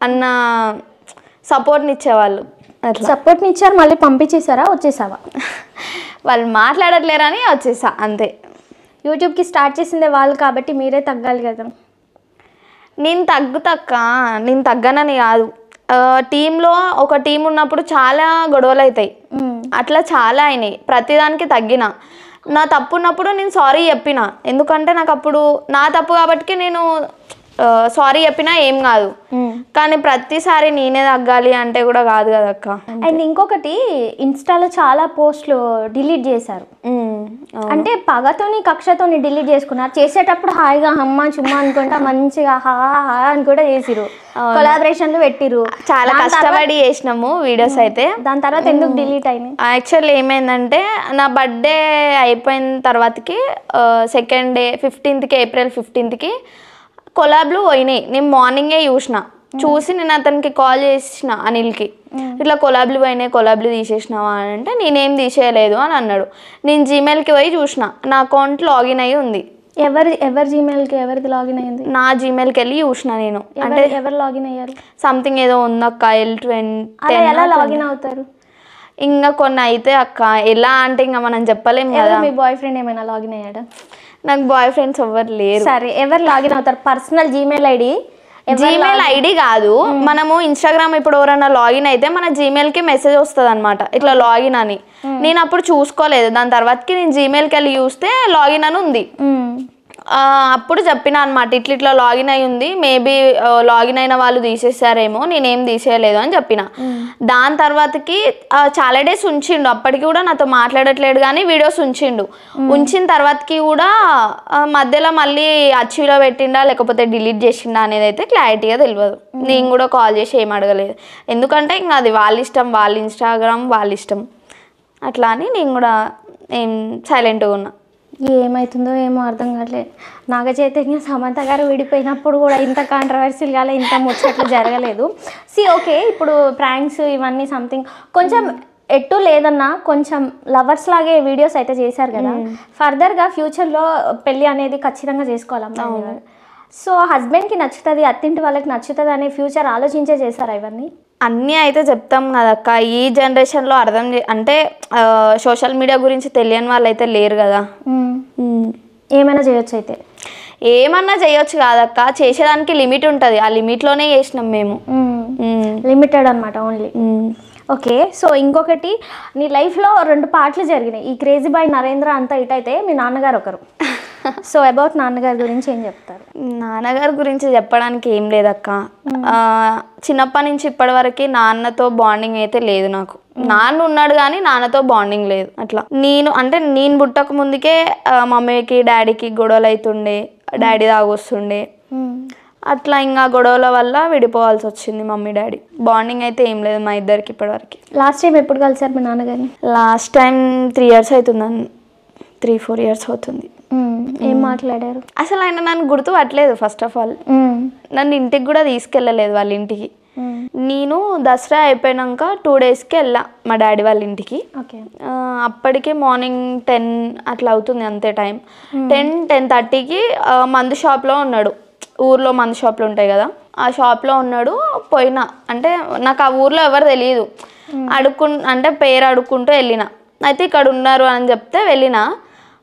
S3: అన్న సపోర్ట్ని ఇచ్చేవాళ్ళు. అట్లా
S1: సపోర్ట్ని ఇచ్చారు. మళ్ళీ పంపించేసారా, వచ్చేసావా?
S3: వాళ్ళు మాట్లాడట్లేరని వచ్చేసా అంతే.
S1: యూట్యూబ్కి స్టార్ట్ చేసిందే వాళ్ళు కాబట్టి మీరే తగ్గాలి కదా.
S3: నేను తగ్గనని కాదు, టీంలో ఒక టీం ఉన్నప్పుడు చాలా గొడవలు అవుతాయి, అట్లా చాలా అయినాయి. ప్రతిదానికి తగ్గిన నా తప్పు ఉన్నప్పుడు నేను సారీ చెప్పిన, ఎందుకంటే నాకు అప్పుడు నా తప్పు కాబట్టి నేను సారీ చెప్పినా ఏం కాదు. కానీ ప్రతిసారి నేనే తగ్గాలి అంటే కూడా కాదు కదా అక్క.
S1: అండ్ ఇంకొకటి, ఇన్స్టాలో చాలా పోస్టులు డిలీట్ చేశారు. అంటే పగతోని కక్షతోని డిలీట్ చేసుకున్నారు. చేసేటప్పుడు హాయిగా హమ్మ చుమ్మా అనుకుంటా మంచిగా హా హా అని కూడా చేసిరు, కొలాబరేషన్లు పెట్టిరు.
S3: చాలా కష్టపడి చేసినాము వీడియోస్ అయితే.
S1: దాని తర్వాత ఎందుకు డిలీట్ అయినాయి?
S3: యాక్చువల్లీ ఏమైందంటే నా బర్త్డే అయిపోయిన తర్వాతకి second day 15th April 15th కొలాబ్లు పోయినాయి. నేను మార్నింగే చూసి నేను అతనికి కాల్ చేసిన అనిల్కి, ఇట్లా కొలాబ్లు పోయినాయి, కొలాబ్లు తీసేసినావా అని అంటే నేనేం తీసేయలేదు అని అన్నాడు. నేను జీమెయిల్కి పోయి చూసిన, నా అకౌంట్ లాగిన్ అయ్యి ఉంది.
S1: ఎవరి జీమెయిల్కి ఎవరిది లాగిన్ అయ్యింది?
S3: నా జీమెయిల్కి వెళ్ళి చూసిన నేను. అంటే
S1: ఎవరు లాగిన్ అయ్యారు?
S3: సంథింగ్ ఏదో ఉందక్క, L20.
S1: ఎలా లాగిన్ అవుతారు?
S3: ఇంకా కొన్ని అయితే అక్క, ఎలా అంటే ఇంకా మనం చెప్పలేము కదా.
S1: మీ బాయ్ ఫ్రెండ్ ఏమైనా లాగిన్ అయ్యాడా?
S3: నాకు బాయ్ ఫ్రెండ్స్ ఎవరు లేరు.
S1: సరే, ఎవరు లాగిన్ అవుతారు? పర్సనల్ జీమెయిల్ ఐడి
S3: కాదు, మనము ఇన్స్టాగ్రామ్ ఇప్పుడు ఎవరైనా లాగిన్ అయితే మన జీమెయిల్కి మెసేజ్ వస్తుంది అనమాట, ఇట్లా లాగిన్ అని. నేను అప్పుడు చూసుకోలేదు, దాని తర్వాతకి నేను జీమెయిల్కి వెళ్ళి చూస్తే లాగిన్ అని ఉంది. అప్పుడు చెప్పిన అనమాట, ఇట్లా లాగిన్ అయి ఉంది, మేబీ లాగిన్ అయిన వాళ్ళు తీసేసారేమో, నేనేం తీసేయలేదు అని చెప్పిన. దాని తర్వాతకి చాలా డేస్ ఉంచిండు, అప్పటికి కూడా నాతో మాట్లాడట్లేడు కానీ వీడియోస్ ఉంచిన తర్వాతకి కూడా మధ్యలో మళ్ళీ అచ్చిలో పెట్టిండా లేకపోతే డిలీట్ చేసిండా అనేది అయితే క్లారిటీగా తెలియదు. నేను కూడా కాల్ చేసి ఏం అడగలేదు, ఎందుకంటే ఇంకా అది వాళ్ళ ఇష్టం, వాళ్ళ ఇన్స్టాగ్రామ్ వాళ్ళ ఇష్టం. అట్లా అని నేను కూడా ఏం సైలెంట్గా ఉన్నా.
S1: ఏమవుతుందో ఏమో అర్థం కావట్లేదు. నాగ చైతన్య సమంత గారు విడిపోయినప్పుడు కూడా ఇంత కాంట్రవర్సీలు కాలే, ఇంత ముచ్చట్లు జరగలేదు. ఓకే, ఇప్పుడు ప్రాంక్స్ ఇవన్నీ సంథింగ్ కొంచెం ఎటు లేదన్నా కొంచెం లవర్స్ లాగే వీడియోస్ అయితే చేశారు కదా. ఫర్దర్గా ఫ్యూచర్లో పెళ్ళి అనేది ఖచ్చితంగా చేసుకోవాలి. సో హస్బెండ్కి నచ్చుతుంది, అత్తింటి వాళ్ళకి నచ్చుతుంది అనే ఫ్యూచర్ ఆలోచించే చేశారా ఇవన్నీ?
S3: అన్నీ అయితే చెప్తాం కదక్క. ఈ జనరేషన్లో అంటే సోషల్ మీడియా గురించి తెలియని వాళ్ళు అయితే లేరు కదా.
S1: ఏమైనా చేయొచ్చు, అయితే
S3: ఏమన్నా చేయొచ్చు కాదక్క, చేసేదానికి లిమిట్ ఉంటుంది, ఆ లిమిట్లోనే చేసినాం మేము.
S1: లిమిటెడ్ అనమాట ఓన్లీ. ఓకే, సో ఇంకొకటి, నీ లైఫ్లో 2 పార్ట్లు జరిగినాయి. ఈ క్రేజీ బాయ్ నరేంద్ర అంతా ఇటైతే మీ నాన్నగారు ఒకరు. సో అబౌట్ నాన్నగారి గురించి ఏం చెప్తారు?
S3: నాన్నగారి గురించి చెప్పడానికి ఏం లేదక్క. చిన్నప్పటి నుంచి ఇప్పటి వరకు నాన్నతో బాండింగ్ అయితే లేదు నాకు. నాన్న ఉన్నాడు కానీ నాన్నతో బాండింగ్ లేదు. అట్లా నేను పుట్టక ముందుకే మమ్మీకి డాడీకి గొడవలు అవుతుండే, డాడీ తాగొస్తుండే. అట్లా ఇంకా గొడవల వల్ల విడిపోవాల్సి వచ్చింది మమ్మీ డాడీ. బాండింగ్ అయితే ఏం లేదు మా ఇద్దరికి ఇప్పటివరకు.
S1: లాస్ట్ టైం ఎప్పుడు కలిసారు మీ నాన్నగారిని?
S3: లాస్ట్ టైం 3 years అవుతుందని, 3-4 years అవుతుంది.
S1: ఏం మాట్లాడారు?
S3: అసలు ఆయన నన్ను గుర్తు పట్టలేదు. ఫస్ట్ ఆఫ్ ఆల్ నన్ను ఇంటికి కూడా తీసుకెళ్ళలేదు వాళ్ళ ఇంటికి. నేను దసరా అయిపోయినాక 2 daysకి వెళ్ళా మా డాడీ వాళ్ళ ఇంటికి. అప్పటికే మార్నింగ్ 10 అట్లా అవుతుంది అంతే టైం. 10-10:30కి మందు షాప్లో ఉన్నాడు. ఊర్లో మందు షాప్లు ఉంటాయి కదా, ఆ షాప్లో ఉన్నాడు. పోయినా అంటే నాకు ఆ ఊర్లో ఎవరు తెలియదు, అంటే పేరు అడుక్కుంటూ వెళ్ళిన. అయితే ఇక్కడ ఉన్నారు అని చెప్తే వెళ్ళిన.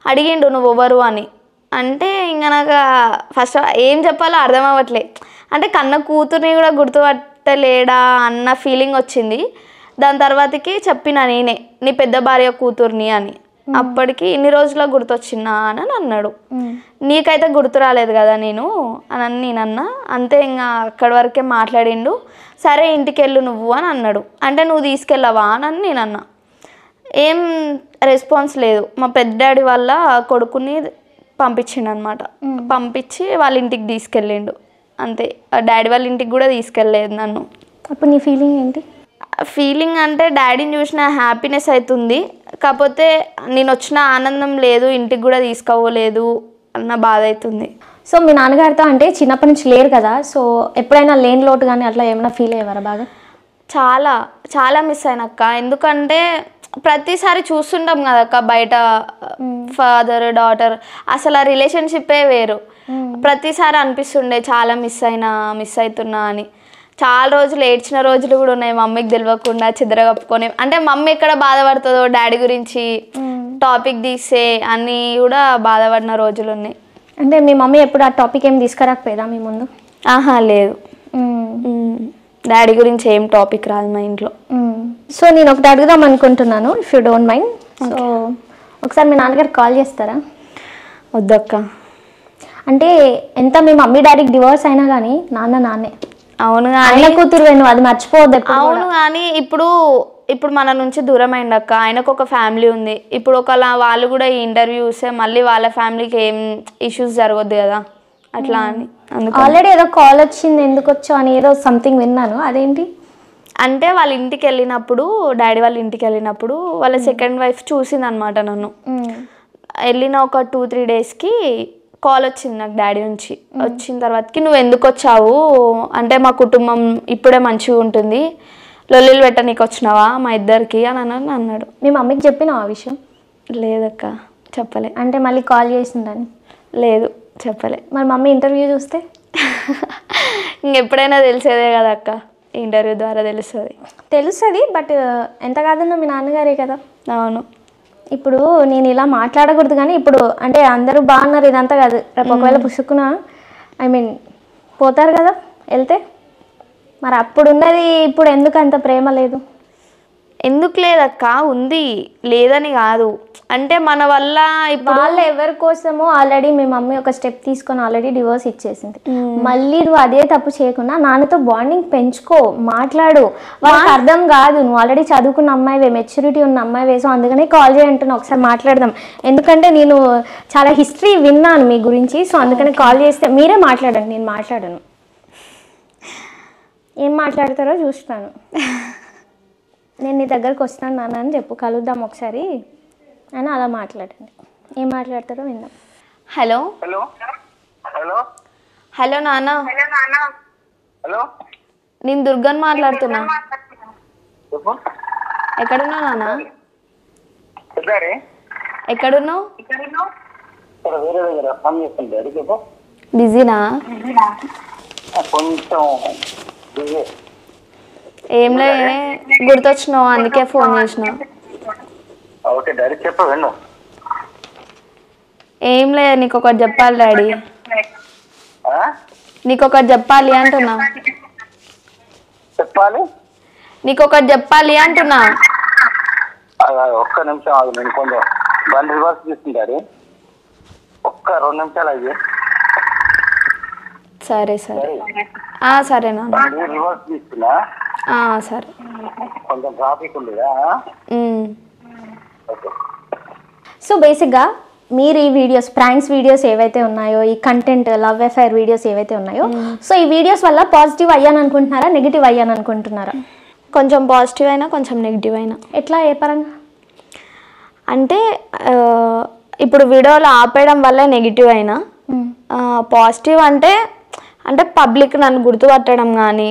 S3: అడిగిండు నువ్వు ఎవరు అని. అంటే ఇంకా నాకు ఫస్ట్ ఏం చెప్పాలో అర్థం అవ్వట్లే. అంటే కన్న కూతుర్ని కూడా గుర్తుపట్టలేడా అన్న ఫీలింగ్ వచ్చింది. దాని తర్వాతకి చెప్పిన నేనే నీ పెద్ద భార్య కూతుర్ని అని. అప్పటికి ఇన్ని రోజుల్లో గుర్తొచ్చిందా అని అన్నాడు. నీకైతే గుర్తు రాలేదు కదా నేను నేనన్నా. అంతే, ఇంకా అక్కడి వరకే మాట్లాడిండు. సరే ఇంటికి వెళ్ళు నువ్వు అని అన్నాడు. అంటే నువ్వు తీసుకెళ్ళవా అని నేనన్నా. ఏం రెస్పాన్స్ లేదు. మా పెద్ద డాడీ వాళ్ళ కొడుకుని పంపించిండు అనమాట. పంపించి వాళ్ళ ఇంటికి తీసుకెళ్ళిండు అంతే. డాడీ వాళ్ళ ఇంటికి కూడా తీసుకెళ్ళలేదు నన్ను.
S1: అప్పుడు నీ ఫీలింగ్ ఏంటి?
S3: ఫీలింగ్ అంటే డాడీని చూసిన హ్యాపీనెస్ అవుతుంది, కాకపోతే నేను వచ్చిన ఆనందం లేదు, ఇంటికి కూడా తీసుకోలేదు అన్న బాధ అవుతుంది.
S1: సో మీ నాన్నగారితో అంటే చిన్నప్పటి నుంచి లేరు కదా, సో ఎప్పుడైనా లేని లోటు కానీ అట్లా ఏమైనా ఫీల్ అయ్యేవారా? బాగా
S3: చాలా చాలా మిస్ అయినక్క. ఎందుకంటే ప్రతిసారి చూస్తుంటాం కదక్క బయట ఫాదర్ డాటర్, అసలు ఆ రిలేషన్షిప్పే వేరు. ప్రతిసారి అనిపిస్తుండే చాలా మిస్ అవుతున్నా అని. చాలా రోజులు ఏడ్చిన రోజులు కూడా ఉన్నాయి, మమ్మీకి తెలియకుండా చెదరగప్పుకొని. అంటే మమ్మీ ఎక్కడ బాధపడుతుందో డాడీ గురించి టాపిక్ తీసే అన్నీ కూడా బాధపడిన రోజులు ఉన్నాయి.
S1: అంటే మీ మమ్మీ ఎప్పుడు ఆ టాపిక్ ఏం తీసుకురాకపోయేదా మీ ముందు?
S3: ఆహా లేదు, డాడీ గురించి ఏం టాపిక్ రాదు మా ఇంట్లో.
S1: సో నేను ఒకటి అడుగుదాం అనుకుంటున్నాను, if you don't mind. So ఒకసారి మీ నాన్నగారికి కాల్ చేస్తారా?
S3: వద్దక్క.
S1: అంటే ఎంత మీ మమ్మీ డాడీకి డివోర్స్ అయినా కానీ నాన్నే.
S3: అవును
S1: ఆయన కూతురు నువ్వు అది మర్చిపోవద్దు.
S3: అవును కానీ ఇప్పుడు మన నుంచి దూరం అయిందక్క. ఆయనకు ఒక ఫ్యామిలీ ఉంది. ఇప్పుడు ఒకలా వాళ్ళు కూడా ఈ ఇంటర్వ్యూ చూస్తే మళ్ళీ వాళ్ళ ఫ్యామిలీకి ఏం ఇష్యూస్ జరగద్దు కదా అట్లా అని.
S1: ఆల్రెడీ ఏదో కాల్ వచ్చింది, ఎందుకు వచ్చావు అని ఏదో సంథింగ్ విన్నాను, అదేంటి?
S3: అంటే వాళ్ళ ఇంటికి వెళ్ళినప్పుడు, డాడీ వాళ్ళ ఇంటికి వెళ్ళినప్పుడు వాళ్ళ సెకండ్ వైఫ్ చూసింది అనమాట నన్ను. వెళ్ళిన ఒక 2-3 డేస్కి కాల్ వచ్చింది నాకు డాడీ నుంచి. వచ్చిన తర్వాతకి నువ్వు ఎందుకు వచ్చావు అంటే మా కుటుంబం ఇప్పుడే మంచిగా ఉంటుంది, లొల్లిలు పెట్టనీకి వచ్చినావా మా ఇద్దరికి అని అన్నాడు.
S1: మీ మమ్మీకి చెప్పినావు ఆ విషయం?
S3: లేదక్క, చెప్పలే.
S1: అంటే మళ్ళీ కాల్ చేసిందని?
S3: లేదు, చెప్పలే.
S1: మరి మమ్మీ ఇంటర్వ్యూ చూస్తే
S3: ఇంకెప్పుడైనా తెలిసేదే కదా అక్క, ఇంటర్వ్యూ ద్వారా తెలుస్తుంది.
S1: బట్ ఎంత కాదన్నా మీ నాన్నగారే కదా.
S3: అవును.
S1: ఇప్పుడు నేను ఇలా మాట్లాడకూడదు కానీ ఇప్పుడు అంటే అందరూ బాగున్నారు ఇదంతా కాదు, రేపు ఒకవేళ పుసుకున పోతారు కదా వెళ్తే, మరి అప్పుడు ఉన్నది ఇప్పుడు ఎందుకు అంత ప్రేమ లేదు?
S3: ఎందుకు లేదక్క, ఉంది, లేదని కాదు. అంటే మన వల్ల ఇప్పుడు
S1: వాళ్ళు ఎవరి కోసమో ఆల్రెడీ మీ మమ్మీ ఒక స్టెప్ తీసుకొని ఆల్రెడీ డివోర్స్ ఇచ్చేసింది. మళ్ళీ నువ్వు అదే తప్పు చేయకుండా నాన్నతో బాండింగ్ పెంచుకో, మాట్లాడు. వాళ్ళకి అర్థం కాదు, నువ్వు ఆల్రెడీ చదువుకున్న అమ్మాయివే, మెచ్యూరిటీ ఉన్న అమ్మాయివే. సో అందుకనే కాల్ చేయంటున్నా, ఒకసారి మాట్లాడదాం. ఎందుకంటే నేను చాలా హిస్టరీ విన్నాను మీ గురించి. సో అందుకని కాల్ చేస్తే మీరే మాట్లాడండి, నేను మాట్లాడను. ఏం మాట్లాడతారో చూస్తాను. నేను నీ దగ్గరకు వస్తాను నాన్న అని చెప్పు, కలుద్దాం ఒకసారి అని అలా మాట్లాడండి. ఏం మాట్లాడతారో విందాం.
S3: హలో
S2: హలో హలో
S3: హలో నాన్న.
S2: హలో,
S3: నేను దుర్గని మాట్లాడుతున్నా. ఎక్కడున్నావు నాన్న? ఎక్కడున్నావు? బిజీనా? ఏంలే, గుర్తొచ్చినావు అందుకే ఫోన్ చేసిన. ఏం లే, నీకు ఒకటి చెప్పాలి డాడీ. నీకు ఒకటి చెప్పాలి అంటున్నా. నీకు ఒకటి చెప్పాలి అంటున్నా.
S2: ఒక్క నిమిషం ఆగు, నేను కొంచెం బండి రివర్స్ తీసుకుంటారు. ఒక్క 2 నిమిషాలు అయ్యి.
S3: సరే సరేనా?
S2: రివర్స్ తీసుకున్నా.
S3: సరే.
S2: కొంచెం ట్రాఫిక్ ఉండేదా?
S1: సో బేసిక్గా మీరు ఈ వీడియోస్, ప్రాంక్స్ వీడియోస్ ఏవైతే ఉన్నాయో, ఈ కంటెంట్ లవ్ అఫైర్ వీడియోస్ ఏవైతే ఉన్నాయో, సో ఈ వీడియోస్ వల్ల పాజిటివ్ అయ్యాను అనుకుంటున్నారా, నెగిటివ్ అయ్యాను అనుకుంటున్నారా?
S3: కొంచెం పాజిటివ్ అయినా కొంచెం నెగిటివ్ అయినా.
S1: ఎట్లా, ఏ పరంగా?
S3: అంటే ఇప్పుడు వీడియోలు ఆపేయడం వల్ల నెగిటివ్ అయినా, పాజిటివ్ అంటే పబ్లిక్ నన్ను గుర్తుపట్టడం కానీ,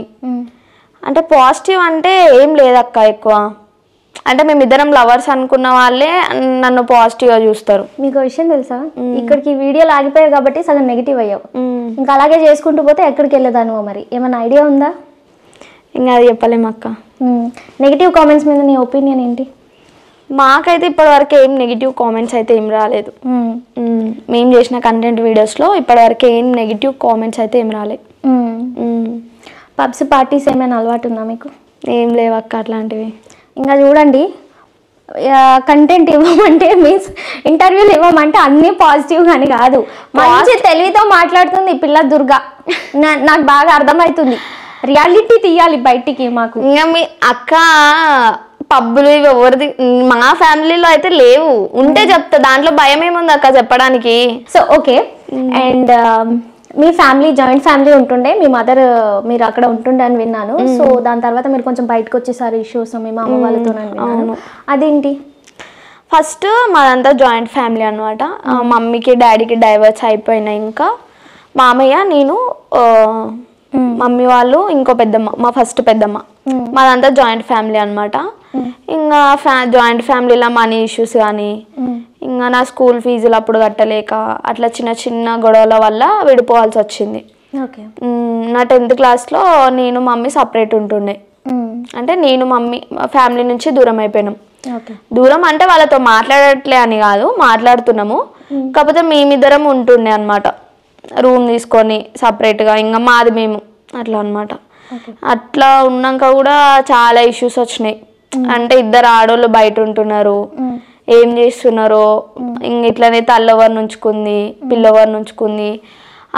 S3: అంటే పాజిటివ్ అంటే ఏం లేదక్క. ఎక్కువ అంటే మేమిద్దరం లవర్స్ అనుకున్న వాళ్ళే నన్ను పాజిటివ్గా చూస్తారు.
S1: మీకు విషయం తెలుసా, ఇక్కడికి వీడియోలు ఆగిపోయాయి కాబట్టి సగం నెగిటివ్ అయ్యావు. ఇంకా అలాగే చేసుకుంటూ పోతే ఎక్కడికి వెళ్ళేదాను? మరి ఏమైనా ఐడియా ఉందా?
S3: ఇంకా అది చెప్పలేము అక్క.
S1: నెగిటివ్ కామెంట్స్ మీద నీ ఒపీనియన్ ఏంటి?
S3: మాకైతే ఇప్పటివరకు ఏం నెగిటివ్ కామెంట్స్ అయితే ఏం రాలేదు. మేము చేసిన కంటెంట్ వీడియోస్లో ఇప్పటివరకు ఏం నెగిటివ్ కామెంట్స్ అయితే ఏం రాలేదు.
S1: పబ్స్ పార్టీస్ ఏమైనా అలవాటు ఉందా మీకు?
S3: ఏం లేవక్క అట్లాంటివి.
S1: ఇంకా చూడండి, కంటెంట్ ఇవ్వమంటే మీన్స్ ఇంటర్వ్యూలు ఇవ్వమంటే అన్నీ పాజిటివ్ అని కాదు, మంచి తెలివితో మాట్లాడుతుంది ఈ పిల్ల దుర్గా. నాకు బాగా అర్థమవుతుంది. రియాలిటీ తీయాలి బయటికి మాకు.
S3: ఇంకా మీ అక్క పబ్బులు ఇవి ఎవరిది మా ఫ్యామిలీలో అయితే లేవు. ఉంటే చెప్తా, దాంట్లో భయం ఏముంది అక్క చెప్పడానికి.
S1: So okay. And me family joint family ఉంటుండే, మీ మదర్ మీరు అక్కడ ఉంటుండే అని విన్నాను. సో దాని తర్వాత మీరు కొంచెం బయటకు వచ్చేసారు ఇష్యూస్ మీ మామ వాళ్ళతో విన్నాను. అదేంటి?
S3: ఫస్ట్ మాదంతా జాయింట్ ఫ్యామిలీ అనమాట. మమ్మీకి డాడీకి డైవర్స్ అయిపోయినాయి. ఇంకా మామయ్య, నేను, మమ్మీ వాళ్ళు, ఇంకో పెద్దమ్మ, మా ఫస్ట్ పెద్దమ్మ. మాదంతా జాయింట్ ఫ్యామిలీ అనమాట. ఇంకా జాయింట్ ఫ్యామిలీలో మనీ ఇష్యూస్ కానీ, ఇంకా నా స్కూల్ ఫీజులు అప్పుడు కట్టలేక అట్లా చిన్న చిన్న గొడవల వల్ల విడిపోవాల్సి వచ్చింది. నా 10th క్లాస్లో నేను మమ్మీ సపరేట్ ఉంటుండే. అంటే నేను మమ్మీ ఫ్యామిలీ నుంచి దూరం అయిపోయినాం. దూరం అంటే వాళ్ళతో మాట్లాడట్లే అని కాదు, మాట్లాడుతున్నాము, కాకపోతే మేమిద్దరం ఉంటుండే అనమాట. రూమ్ తీసుకొని సపరేట్గా, ఇంకా మాది మేము అట్లా అనమాట. అట్లా ఉన్నాక కూడా చాలా ఇష్యూస్ వచ్చినాయి. అంటే ఇద్దరు ఆడోళ్ళు బయట ఉంటున్నారు, ఏం చేస్తున్నారో, ఇంక ఇట్లనే తల్లవర్ నుంచుకుంది, పిల్లవర్ నుంచుకుంది,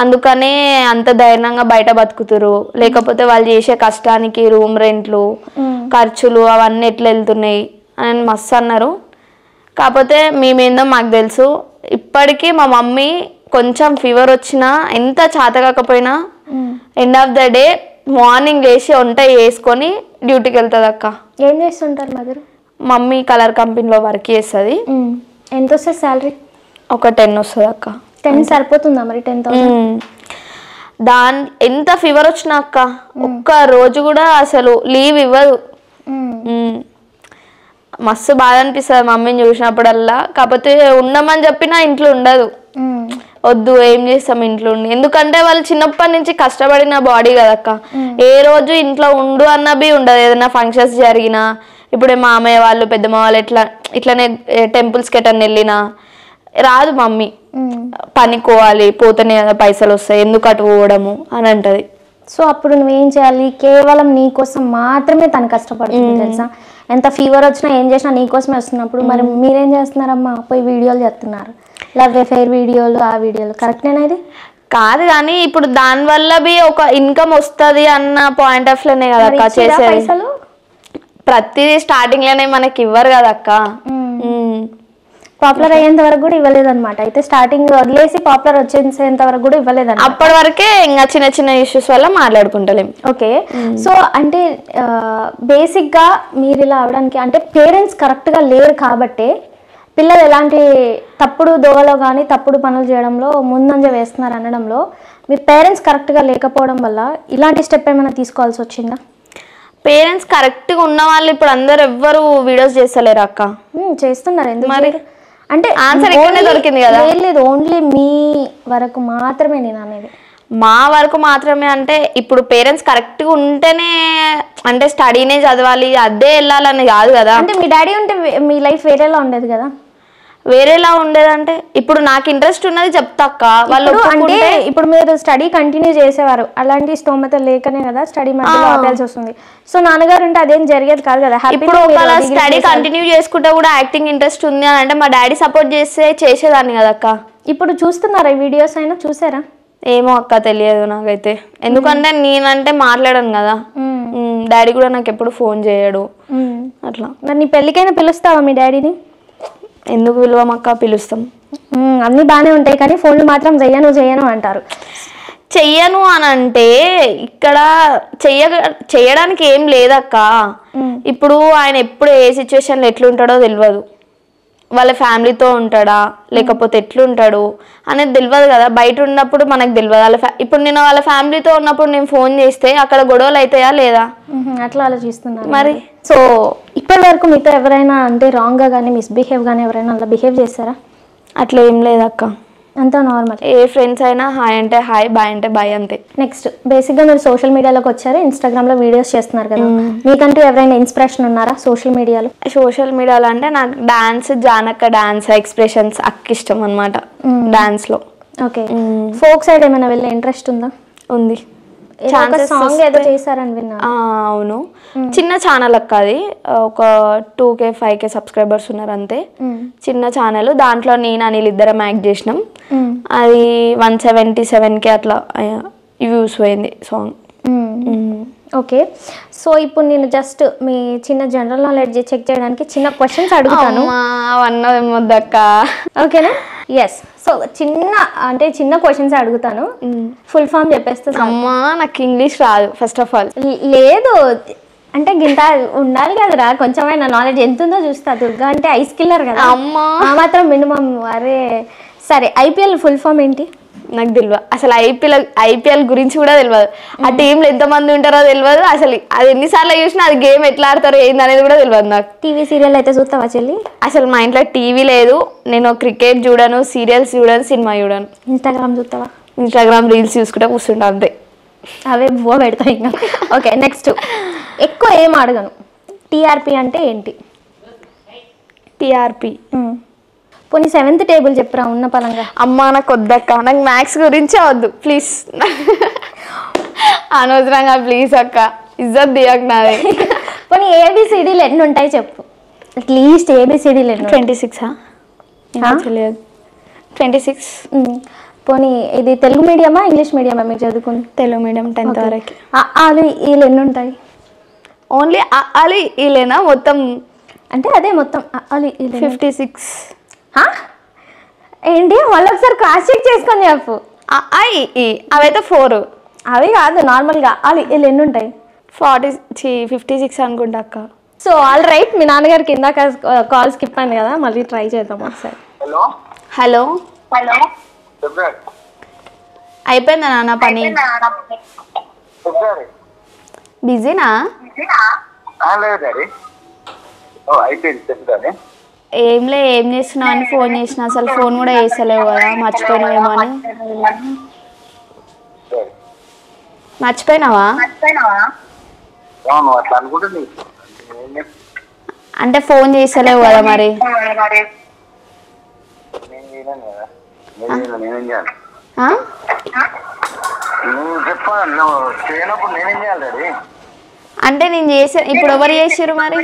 S3: అందుకనే అంత ధైర్యంగా బయట బతుకుతురు. లేకపోతే వాళ్ళు చేసే కష్టానికి రూమ్ రెంట్లు, ఖర్చులు అవన్నీ ఎట్లా వెళ్తున్నాయి అని మస్తు అన్నారు. కాకపోతే మేమేందో మాకు తెలుసు. ఇప్పటికీ మా మమ్మీ కొంచెం ఫీవర్ వచ్చినా, ఎంత చేత కాకపోయినా end of the day morning లేచి వంట వేసుకొని డ్యూటీకి వెళ్తుంది అక్క.
S1: ఏం చేస్తుంటారు మదర్?
S3: మమ్మీ కలర్ కంపెనీలో వర్క్ చేస్తుంది.
S1: ఎంత వస్తుంది శాలరీ?
S3: ఒక 10 వస్తుంది అక్క.
S1: 10 సరిపోతుందా మరి? 10,000
S3: ఎంత ఫీవర్ వచ్చినా అక్క ఒక్క రోజు కూడా అసలు లీవ్ ఇవ్వదు. మస్తు బాధ అనిపిస్తుంది మమ్మీని చూసినప్పుడల్లా. కాకపోతే ఉండమని చెప్పినా ఇంట్లో ఉండదు. వద్దు, ఏం చేస్తాం ఇంట్లో ఉండి, ఎందుకంటే వాళ్ళు చిన్నప్పటి నుంచి కష్టపడిన బాడీ కదక్క. ఏ రోజు ఇంట్లో ఉండు అన్నవి ఉండదు. ఏదైనా ఫంక్షన్స్ జరిగినా, ఇప్పుడే మామయ్య వాళ్ళు పెద్దమ్మ వాళ్ళు ఇట్లనే టెంపుల్స్కి ఎటన్నా వెళ్ళినా రాదు మమ్మీ. పనికోవాలి, పోతేనే కదా పైసలు వస్తాయి, ఎందుకు అటు పోవడము అని అంటది.
S1: సో అప్పుడు నువ్వేం చేయాలి? కేవలం నీ కోసం మాత్రమే తను కష్టపడుతుంది తెలుసా. ఎంత ఫీవర్ వచ్చినా ఏం చేసినా నీ కోసమే వస్తున్నప్పుడు మరి మీరేం చేస్తున్నారమ్మా? పోయి వీడియోలు చేస్తున్నారు, లవ్ అఫైర్ వీడియోలు, ఆ వీడియోలు. కరెక్టేనా ఇది?
S3: కాదు, కానీ ఇప్పుడు దానివల్ల బి ఒక ఇన్కమ్ వస్తుంది అన్న పాయింట్ ఆఫ్ లోనే కదా చేసేది.
S1: పైసలు
S3: ప్రతిదీ స్టార్టింగ్ లోనే మనకి ఇవ్వరు కదక్క.
S1: పాపులర్ అయ్యేంత వరకు కూడా ఇవ్వలేదు అనమాట. అయితే స్టార్టింగ్ వదిలేసి పాపులర్ వచ్చేంత వరకు కూడా ఇవ్వలేదు.
S3: అప్పటి వరకే ఇంకా చిన్న చిన్న ఇష్యూస్ వల్ల మాట్లాడుకుంటలేం.
S1: ఓకే, సో అంటే బేసిక్ గా మీరు ఇలా అవడానికి అంటే పేరెంట్స్ కరెక్ట్ గా లేరు కాబట్టి పిల్లలు ఎలాంటి తప్పుడు దోవలో కానీ తప్పుడు పనులు చేయడంలో ముందంజ వేస్తున్నారు అనడంలో మీ పేరెంట్స్ కరెక్ట్ గా లేకపోవడం వల్ల ఇలాంటి స్టెప్ ఏమైనా తీసుకోవాల్సి వచ్చిందా?
S3: పేరెంట్స్ కరెక్ట్ గా ఉన్న వాళ్ళు ఇప్పుడు అందరు ఎవ్వరు వీడియోస్ చేస్తలేరు అక్క.
S1: చేస్తున్నారు. ఎందుకు మరి? అంటే
S3: ఆన్సర్ ఇక్కడనే దొరికింది కదా.
S1: లేదు, ఓన్లీ మీ వరకు మాత్రమే నేను అనేది.
S3: మా వరకు మాత్రమే అంటే ఇప్పుడు పేరెంట్స్ కరెక్ట్ గా ఉంటేనే అంటే స్టడీనే చదవాలి అదే వెళ్ళాలని కాదు కదా.
S1: అంటే మీ డాడీ ఉంటే మీ లైఫ్ వేరేలా ఉండేది కదా.
S3: వేరేలా ఉండేదంటే ఇప్పుడు నాకు ఇంట్రెస్ట్ ఉన్నది చెప్తాక్క వాళ్ళు.
S1: అంటే ఇప్పుడు మీరు స్టడీ కంటిన్యూ చేసేవారు, అలాంటి స్తోమత లేకనే కదా స్టడీ మధ్యలో ఆపాల్సి వస్తుంది. సో నాన్నగారు ఉంటే అదేం జరిగేది కాదు కదా.
S3: ఇప్పుడు స్టడీ కంటిన్యూ చేసుకుంటే కూడా యాక్టింగ్ ఇంట్రెస్ట్ ఉంది అని అంటే మా డాడీ సపోర్ట్ చేస్తే చేసేదాన్ని కదక్క.
S1: ఇప్పుడు చూస్తున్నారా ఈ వీడియోస్ అయినా? చూసారా?
S3: ఏమో అక్క, తెలియదు నాకైతే. ఎందుకంటే నేనంటే మాట్లాడాను కదా, డాడీ కూడా నాకు ఎప్పుడు ఫోన్ చేయడు అట్లా.
S1: మరి నీ పెళ్ళికైనా పిలుస్తావా మీ డాడీని?
S3: ఎందుకు విలువమక్క, పిలుస్తాం.
S1: అన్నీ బాగానే ఉంటాయి కానీ ఫోన్లు మాత్రం చెయ్యను అంటారు.
S3: చెయ్యను అని అంటే ఇక్కడ చెయ్యడానికి ఏం లేదక్క. ఇప్పుడు ఆయన ఎప్పుడు ఏ సిచ్యువేషన్లో ఎట్లుంటాడో తెలియదు. వాళ్ళ ఫ్యామిలీతో ఉంటాడా లేకపోతే ఎట్లుంటాడు అనేది తెలియదు కదా. బయట ఉన్నప్పుడు మనకు తెలియదు. ఇప్పుడు నేను వాళ్ళ ఫ్యామిలీతో ఉన్నప్పుడు నేను ఫోన్ చేస్తే అక్కడ గొడవలు అవుతాయా లేదా
S1: అట్లా ఆలోచిస్తున్నాను
S3: మరి.
S1: సో ఇప్పటి వరకు మీతో ఎవరైనా అంటే రాంగ్గా కానీ మిస్బిహేవ్ కానీ ఎవరైనా అలా బిహేవ్ చేస్తారా?
S3: అట్లా ఏం లేదక్క,
S1: అంతా నార్మల్.
S3: ఏ ఫ్రెండ్స్ అయినా హాయ్ అంటే హాయ్, బాయ్ అంటే బాయ్ అంతే.
S1: నెక్స్ట్ బేసిక్గా మీరు సోషల్ మీడియాలోకి వచ్చారు, ఇన్స్టాగ్రామ్లో వీడియోస్ చేస్తున్నారు కదా. మీకంటూ ఎవరైనా ఇన్స్పిరేషన్ ఉన్నారా సోషల్ మీడియాలో?
S3: సోషల్ మీడియాలో అంటే నాకు డాన్స్, జానక్క డాన్స్ ఎక్స్ప్రెషన్స్ అక్క ఇష్టం అనమాట డాన్స్లో.
S1: ఓకే, ఫోక్ సైడ్ ఏమైనా వెళ్ళే ఇంట్రెస్ట్ ఉందా?
S3: ఉంది.
S1: సాంగ్ ఏదో చేశారని విన్నా.
S3: అవును, చిన్న ఛానల్ అక్క, అది ఒక 2K 5K సబ్స్క్రైబర్స్ ఉన్నారు అంతే. చిన్న ఛానల్, దాంట్లో నేను అనిల్ ఇద్దరం యాక్ట్ చేసినాం. అది 177K అట్లా వ్యూస్ పోయింది సాంగ్.
S1: ఓకే, సో ఇప్పుడు నేను జస్ట్ మీ చిన్న జనరల్ నాలెడ్జ్ చెక్ చేయడానికి చిన్న క్వశ్చన్స్ అడుగుతాను.
S3: వద్దక్క,
S1: ఓకేనా? ఎస్. సో చిన్న క్వశ్చన్స్ అడుగుతాను, ఫుల్ ఫామ్ చెప్పేస్తా.
S3: అమ్మా నాకు ఇంగ్లీష్ రాదు ఫస్ట్ ఆఫ్ ఆల్.
S1: లేదు అంటే గింత ఉండాలి కదరా, కొంచెమైనా నాలెడ్జ్ ఎంత ఉందో చూస్తా. దుర్గా అంటే ఐస్ కిల్లర్ కదా,
S3: అమ్మా
S1: ఆ మాత్రం మినిమం. అరే సరే, ఐపీఎల్ ఫుల్ ఫామ్ ఏంటి?
S3: నాకు తెలియదు అసలు. ఐపీఎల్ గురించి కూడా తెలియదు. ఆ టీంలో ఎంతమంది ఉంటారో తెలియదు అసలు. అది ఎన్నిసార్లు చూసినా అది గేమ్ ఎట్లా ఆడతారో ఏంది అనేది కూడా తెలియదు నాకు.
S1: టీవీ సీరియల్ అయితే చూస్తావా చెల్లి?
S3: అసలు మా ఇంట్లో టీవీ లేదు. నేను క్రికెట్ చూడను, సీరియల్స్ చూడను, సినిమా చూడను.
S1: ఇన్స్టాగ్రామ్ చూస్తావా?
S3: ఇన్స్టాగ్రామ్ రీల్స్ చూసుకుంటే కూర్చుంటా అంతే.
S1: అవే బువ్వ పెడతా ఇంకా. Okay, next. ఎక్కువ ఏం అడగను, టీఆర్పీ అంటే ఏంటి?
S3: టీఆర్పీ
S1: పోనీ 7th టేబుల్ చెప్పురా ఉన్న పలంగా.
S3: అమ్మా నాకు వద్దక్క, నాకు మ్యాథ్స్ గురించే వద్దు ప్లీజ్. అనవసరంగా ప్లీజ్ అక్క, ఇజ్జత్ దియక్ నాది.
S1: పోనీ ABCDలు ఎన్ని ఉంటాయి చెప్పు. అట్లీస్ట్ ఏబిసిడీలు ఎన్ని
S3: 26 తెలియదు 26.
S1: పోనీ ఇది తెలుగు మీడియమా ఇంగ్లీష్ మీడియమా మీరు చదువుకుంది?
S3: తెలుగు మీడియం 10th వరకు.
S1: అలి వీళ్ళు ఎన్ని ఉంటాయి?
S3: ఓన్లీ అలి ఈలేనా మొత్తం?
S1: అంటే అదే మొత్తం అలి
S3: 56.
S1: ఏంటి మళ్ళీ ఒకసారి క్రాస్ చెక్ చేసుకొని చెప్పు.
S3: అవైతే 4.
S1: అవి కాదు నార్మల్గా అలి వీళ్ళు ఎన్ని ఉంటాయి?
S3: 56 అనుకుంటా అక్క.
S1: సో ఆల్ రైట్, మీ నాన్నగారికి ఇందాక కాల్ స్కిప్ అయింది కదా, మళ్ళీ ట్రై చేద్దాం ఒకసారి.
S3: హలో అయిపోయిందా నాన్న పని? బిజీనా? ఏంలే, ఏం చేస్తున్నావు అని ఫోన్ చేసిన. అసలు ఫోన్ కూడా చేస్తలేవు కదా, మర్చిపోయినావేమో అని. మర్చిపోయినావా? అంటే ఫోన్ చేస్తలేవు కదా మరి. అంటే నేను చేసా, ఇప్పుడు ఎవరు చేసారు మరి?